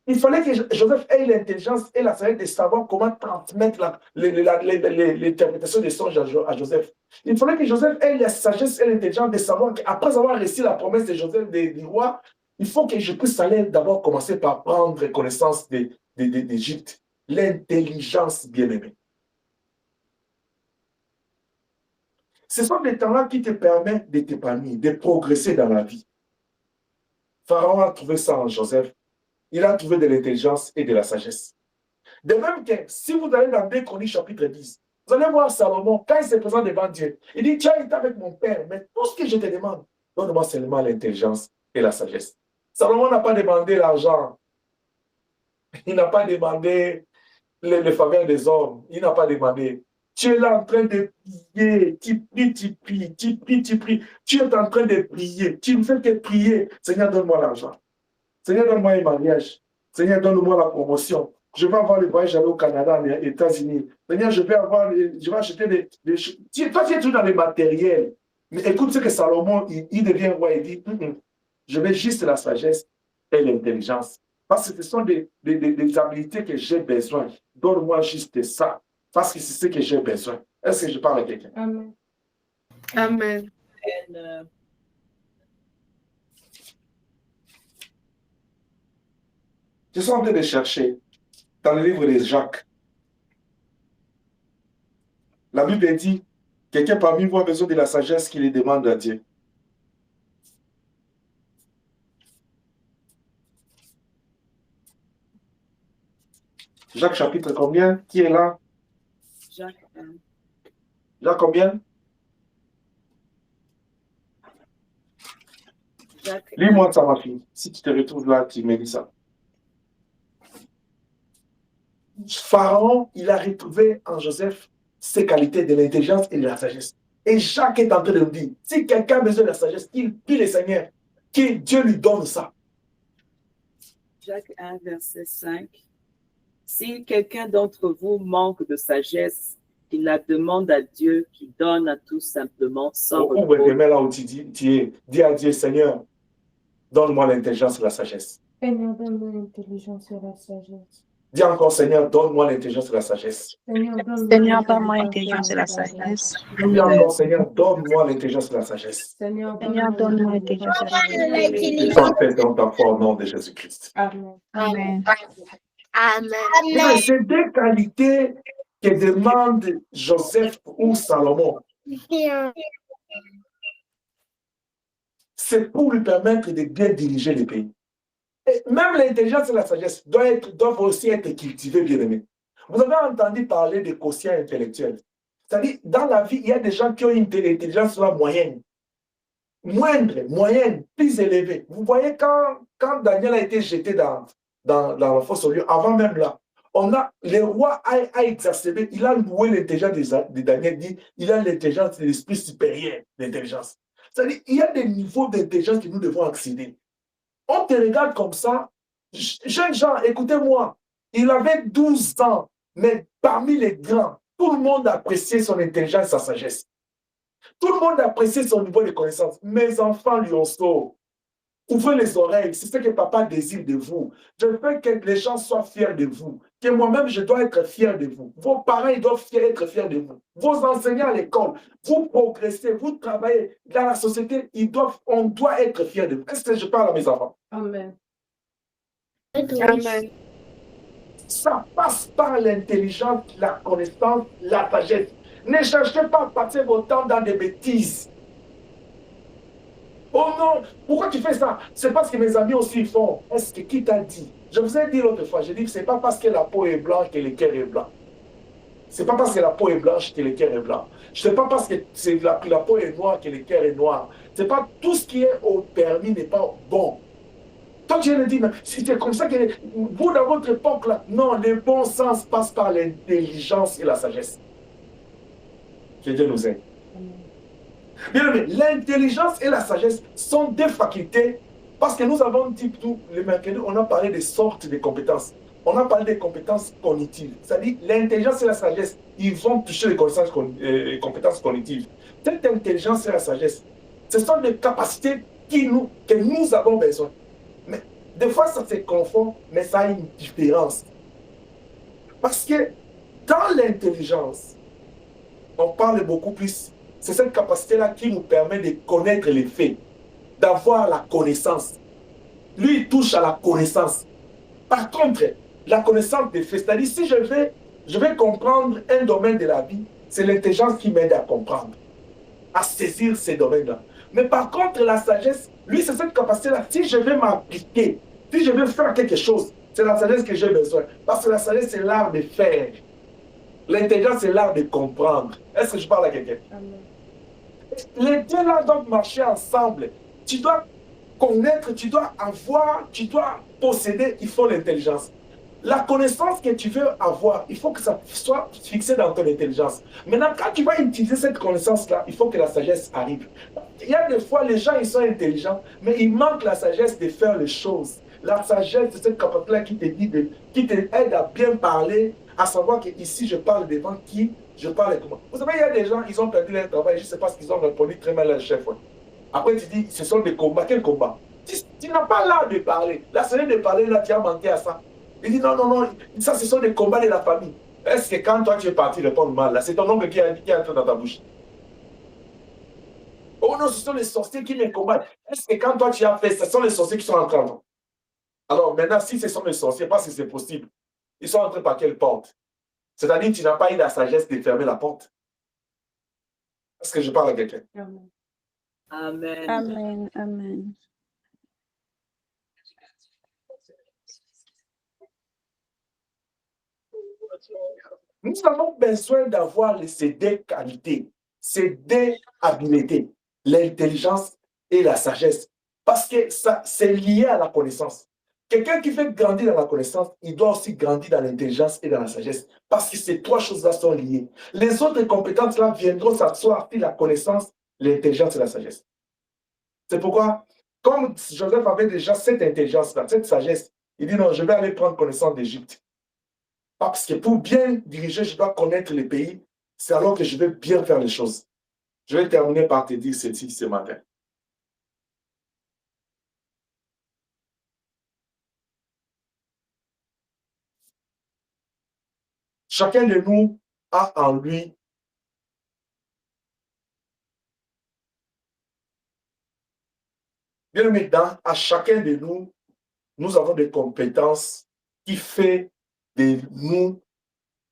Il fallait que Joseph ait l'intelligence et la sagesse de savoir comment transmettre l'interprétation des songes à Joseph. Il fallait que Joseph ait la sagesse et l'intelligence de savoir qu'après avoir reçu la promesse de Joseph du roi, il faut que je puisse aller d'abord commencer par prendre connaissance d'Égypte. L'intelligence bien-aimée. Ce sont des talents qui te permettent de t'épanouir, de progresser dans la vie. Pharaon a trouvé ça en Joseph. Il a trouvé de l'intelligence et de la sagesse. De même que si vous allez dans 2 Chroniques chapitre 10, vous allez voir Salomon, quand il se présente devant Dieu, il dit, tu as été avec mon père, mais tout ce que je te demande, donne-moi seulement l'intelligence et la sagesse. Salomon n'a pas demandé l'argent. Il n'a pas demandé les faveurs des hommes. Il n'a pas demandé. Tu es là en train de prier. Tu pries, tu pries, tu pries, tu pries. Tu es en train de prier. Tu ne fais que prier. Seigneur, donne-moi l'argent. Seigneur, donne-moi un mariage. Seigneur, donne-moi la promotion. Je vais avoir le voyage aller au Canada, aux États-Unis. Seigneur, je vais acheter des choses. Toi, tu es tout dans les matériels. Mais écoute ce que Salomon, il devient roi. Il dit, je veux juste la sagesse et l'intelligence. Parce que ce sont des habilités que j'ai besoin. Donne-moi juste ça. Parce que c'est ce que j'ai besoin. Est-ce que je parle à quelqu'un? Amen. Amen. Je suis en train de chercher dans le livre de Jacques. La Bible dit, quelqu'un parmi vous a besoin de la sagesse qu'il demande à Dieu. Jacques chapitre combien? Qui est là? Jacques 1. Jacques combien? Lis-moi ça, ma fille. Si tu te retrouves là, tu me dis ça. Pharaon, il a retrouvé en Joseph ses qualités de l'intelligence et de la sagesse. Et Jacques est en train de nous dire, si quelqu'un a besoin de la sagesse, qu'il prie le Seigneur, que Dieu lui donne ça. Jacques 1, verset 5. Si quelqu'un d'entre vous manque de sagesse, qu'il la demande à Dieu, qui donne à tous simplement sans reproche. Là où dis à Dieu, Seigneur, donne-moi l'intelligence et la sagesse. Seigneur, donne-moi l'intelligence et la sagesse. Dis encore, Seigneur, donne-moi l'intelligence et la sagesse. Seigneur, donne-moi l'intelligence et la sagesse. Dis encore, Seigneur, donne-moi l'intelligence et la sagesse. Seigneur, donne-moi l'intelligence et la sagesse. Parfait dans ta foi au nom de Jésus-Christ. Amen. Amen. Amen. C'est deux qualités que demande Joseph ou Salomon. C'est pour lui permettre de bien diriger le pays. Et même l'intelligence et la sagesse doivent aussi être cultivées, bien aimés. Vous avez entendu parler de quotient intellectuel. C'est-à-dire, dans la vie, il y a des gens qui ont une intelligence moyenne. Moindre, moyenne, plus élevée. Vous voyez, quand Daniel a été jeté dans la fosse au lieu, avant même là, le roi a exacerbé, il a loué l'intelligence de Daniel, dit, il a l'intelligence de l'esprit supérieur d'intelligence. C'est-à-dire, il y a des niveaux d'intelligence que nous devons accéder. On te regarde comme ça. Jeune Jean, écoutez-moi, il avait 12 ans, mais parmi les grands, tout le monde appréciait son intelligence et sa sagesse. Tout le monde appréciait son niveau de connaissance. Mes enfants, Lionceau, ouvrez les oreilles, c'est ce que papa désire de vous. Je veux que les gens soient fiers de vous, que moi-même, je dois être fier de vous. Vos parents, ils doivent être fiers de vous. Vos enseignants à l'école, vous progressez, vous travaillez dans la société, on doit être fiers de vous. Est-ce que je parle à mes enfants? Amen. Amen. Ça passe par l'intelligence, la connaissance, la sagesse. Ne cherchez pas à passer votre temps dans des bêtises. Oh non, pourquoi tu fais ça? C'est parce que mes amis aussi font. Est-ce que qui t'a dit? Je vous ai dit l'autre fois, j'ai dit que ce n'est pas parce que la peau est blanche que le cœur est blanc. Ce n'est pas parce que la peau est blanche que le cœur est blanc. Ce n'est pas parce que la peau est noire que le cœur est noir. Ce n'est pas tout ce qui est au permis n'est pas bon. Toi, tu viens de dire, mais c'est comme ça que vous, dans votre époque, là, non, le bon sens passe par l'intelligence et la sagesse. Que Dieu nous aide. Bien aimé, l'intelligence et la sagesse sont deux facultés parce que nous avons dit, tout le mercredi, on a parlé des sortes de compétences. On a parlé des compétences cognitives. C'est-à-dire, l'intelligence et la sagesse, ils vont toucher les compétences cognitives. Cette intelligence et la sagesse, ce sont des capacités que nous avons besoin. Mais des fois, ça se confond, mais ça a une différence. Parce que dans l'intelligence, on parle beaucoup plus. C'est cette capacité-là qui nous permet de connaître les faits, d'avoir la connaissance. Lui, il touche à la connaissance. Par contre, la connaissance des faits, c'est-à-dire si je vais comprendre un domaine de la vie, c'est l'intelligence qui m'aide à comprendre, à saisir ces domaines-là. Mais par contre, la sagesse, lui, c'est cette capacité-là. Si je vais m'appliquer, si je veux faire quelque chose, c'est la sagesse que j'ai besoin. Parce que la sagesse, c'est l'art de faire. L'intelligence, c'est l'art de comprendre. Est-ce que je parle à quelqu'un? Les deux-là doivent marcher ensemble. Tu dois connaître, tu dois avoir, tu dois posséder, il faut l'intelligence. La connaissance que tu veux avoir, il faut que ça soit fixé dans ton intelligence. Maintenant, quand tu vas utiliser cette connaissance-là, il faut que la sagesse arrive. Il y a des fois, les gens, ils sont intelligents, mais il manque la sagesse de faire les choses. La sagesse, c'est cette capacité-là qui te dit, qui t'aide à bien parler, à savoir que ici, je parle devant qui, je parle comment. Vous savez, il y a des gens, ils ont perdu leur travail, je ne sais pas ce qu'ils ont répondu très mal à leur chef. Ouais. Après, tu dis, ce sont des combats. Quel combat? Tu n'as pas l'art de parler. La sagesse de parler, là, tu as manqué à ça. Il dit, non, non, non, ça, ce sont des combats de la famille. Est-ce que quand toi, tu es parti répondre mal, là, c'est ton oncle qui est entré dans ta bouche? Oh non, ce sont les sorciers qui me combattent. Est-ce que quand toi, tu as fait, ce sont les sorciers qui sont entrés en toi? Alors maintenant, si ce sont les sorciers, parce que c'est possible, ils sont entrés par quelle porte? C'est-à-dire que tu n'as pas eu la sagesse de fermer la porte. Est-ce que je parle à quelqu'un? Amen. Amen. Amen. Nous avons besoin d'avoir ces deux qualités, ces deux habiletés, l'intelligence et la sagesse, parce que ça, c'est lié à la connaissance. Quelqu'un qui veut grandir dans la connaissance, il doit aussi grandir dans l'intelligence et dans la sagesse, parce que ces trois choses-là sont liées. Les autres compétences-là viendront s'asseoir sur la connaissance, l'intelligence et la sagesse. C'est pourquoi, comme Joseph avait déjà cette intelligence-là, cette sagesse, il dit non, je vais aller prendre connaissance d'Égypte. Parce que pour bien diriger, je dois connaître les pays. C'est alors que je vais bien faire les choses. Je vais terminer par te dire ceci ce matin. Chacun de nous a en lui bien aimé, à chacun de nous, nous avons des compétences qui font de nous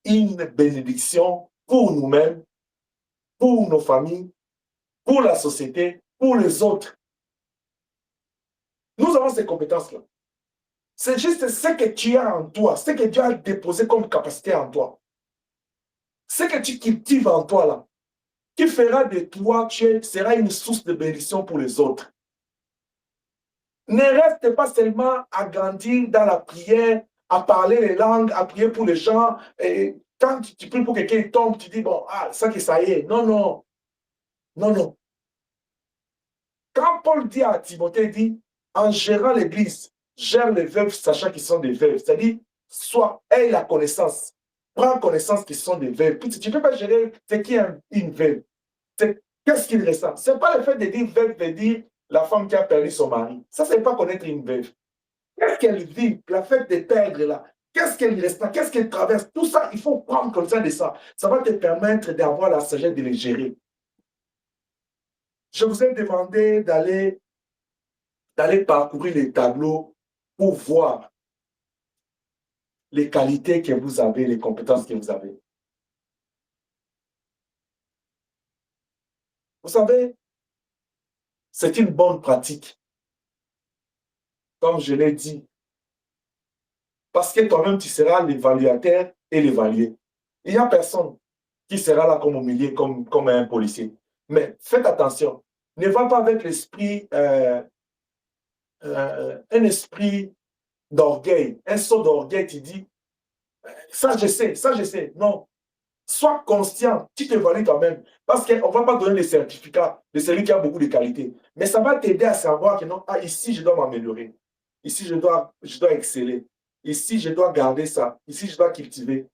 une bénédiction pour nous-mêmes, pour nos familles, pour la société, pour les autres. Nous avons ces compétences-là. C'est juste ce que tu as en toi, ce que Dieu a déposé comme capacité en toi. Ce que tu cultives en toi, là, qui fera de toi, tu seras une source de bénédiction pour les autres. Ne reste pas seulement à grandir dans la prière, à parler les langues, à prier pour les gens. Et quand tu pries pour quelqu'un qui tombe, tu dis, bon, ah, ça y est. Non, non. Non, non. Quand Paul dit à Timothée, il dit, en gérant l'église, gère les veuves, sachant qu'ils sont des veuves. C'est-à-dire, soit aie la connaissance. Prends connaissance qu'ils sont des veuves. Tu ne peux pas gérer ce qui est une veuve. Qu'est-ce qu'il ressent? Ce n'est pas le fait de dire veuve, veut dire la femme qui a perdu son mari. Ça, ce n'est pas connaître une veuve. Qu'est-ce qu'elle vit? La fait de perdre là. Qu'est-ce qu'elle ressent? Qu'est-ce qu'elle traverse? Tout ça, il faut prendre conscience de ça. Ça va te permettre d'avoir la sagesse de les gérer. Je vous ai demandé d'aller parcourir les tableaux pour voir les qualités que vous avez, les compétences que vous avez. Vous savez, c'est une bonne pratique, comme je l'ai dit, parce que toi-même, tu seras l'évaluateur et l'évalué. Il n'y a personne qui sera là comme humilié, comme un policier. Mais faites attention, ne va pas avec l'esprit un esprit d'orgueil, un saut d'orgueil, tu dis, ça je sais. Non. Sois conscient, tu t'évalues quand même. Parce qu'on ne va pas donner les certificats de celui qui a beaucoup de qualités. Mais ça va t'aider à savoir que non, ici je dois m'améliorer. Ici je dois exceller. Ici je dois garder ça. Ici je dois cultiver.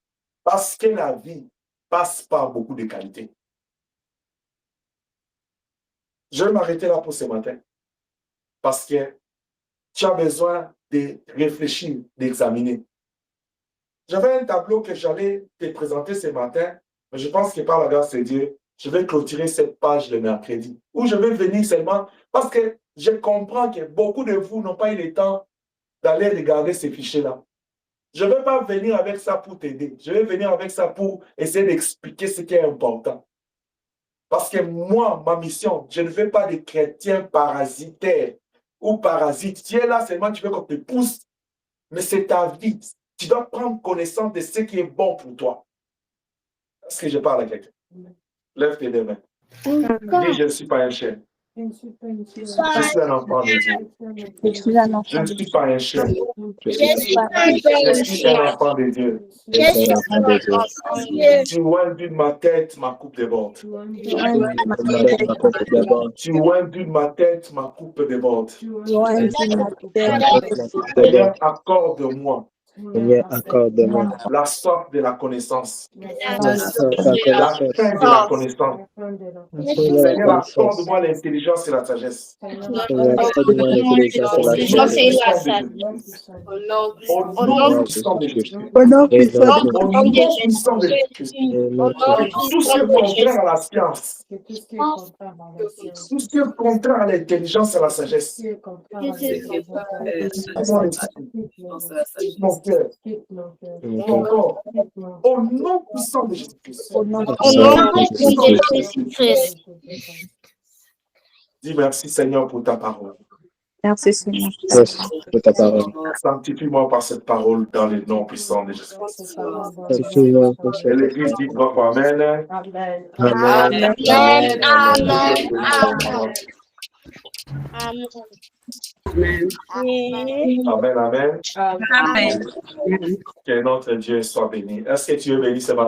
Parce que la vie passe par beaucoup de qualités. Je vais m'arrêter là pour ce matin. Parce que tu as besoin de réfléchir, d'examiner. J'avais un tableau que j'allais te présenter ce matin, mais je pense que par la grâce de Dieu, je vais clôturer cette page le mercredi, où je vais venir seulement parce que je comprends que beaucoup de vous n'ont pas eu le temps d'aller regarder ces fichiers-là. Je ne vais pas venir avec ça pour t'aider. Je vais venir avec ça pour essayer d'expliquer ce qui est important. Parce que moi, ma mission, je ne veux pas des chrétiens parasitaires ou parasites. Tu es là seulement, tu veux qu'on te pousse, mais c'est ta vie. Tu dois prendre connaissance de ce qui est bon pour toi. Est-ce que je parle à quelqu'un? Lève tes deux mains. Dis, je ne suis pas un chien. Je suis un enfant de Dieu. Je ne suis pas un chien. Je suis un enfant de Dieu. Tu loin d'une ma tête, ma coupe déborde. Tu loin d'une ma tête, ma coupe déborde. Seigneur, accorde-moi. Accorde-moi La soif de la connaissance. la faim de la connaissance. Seigneur, accorde-moi l'intelligence et la sagesse. accorde-moi l'intelligence et la sagesse. Au nom puissant de Jésus. Au nom puissant de Jésus. Tout ce qui est contraire à la science. Tout ce qui est contraire à l'intelligence et à la sagesse. Mon cœur, mon corps, au nom puissant de Jésus-Christ. Au nom de Jésus-Christ. Dis merci Seigneur pour ta parole. Merci Seigneur. Merci pour ta parole. Sanctifie-moi par cette parole dans le nom puissant de Jésus-Christ. Sanctifie-moi pour Et cette l'Église dit trois fois Amen. Amen. Amen. Amen. Amen, amen. Amen. Que notre Dieu soit béni. Est-ce que tu es béni ce matin?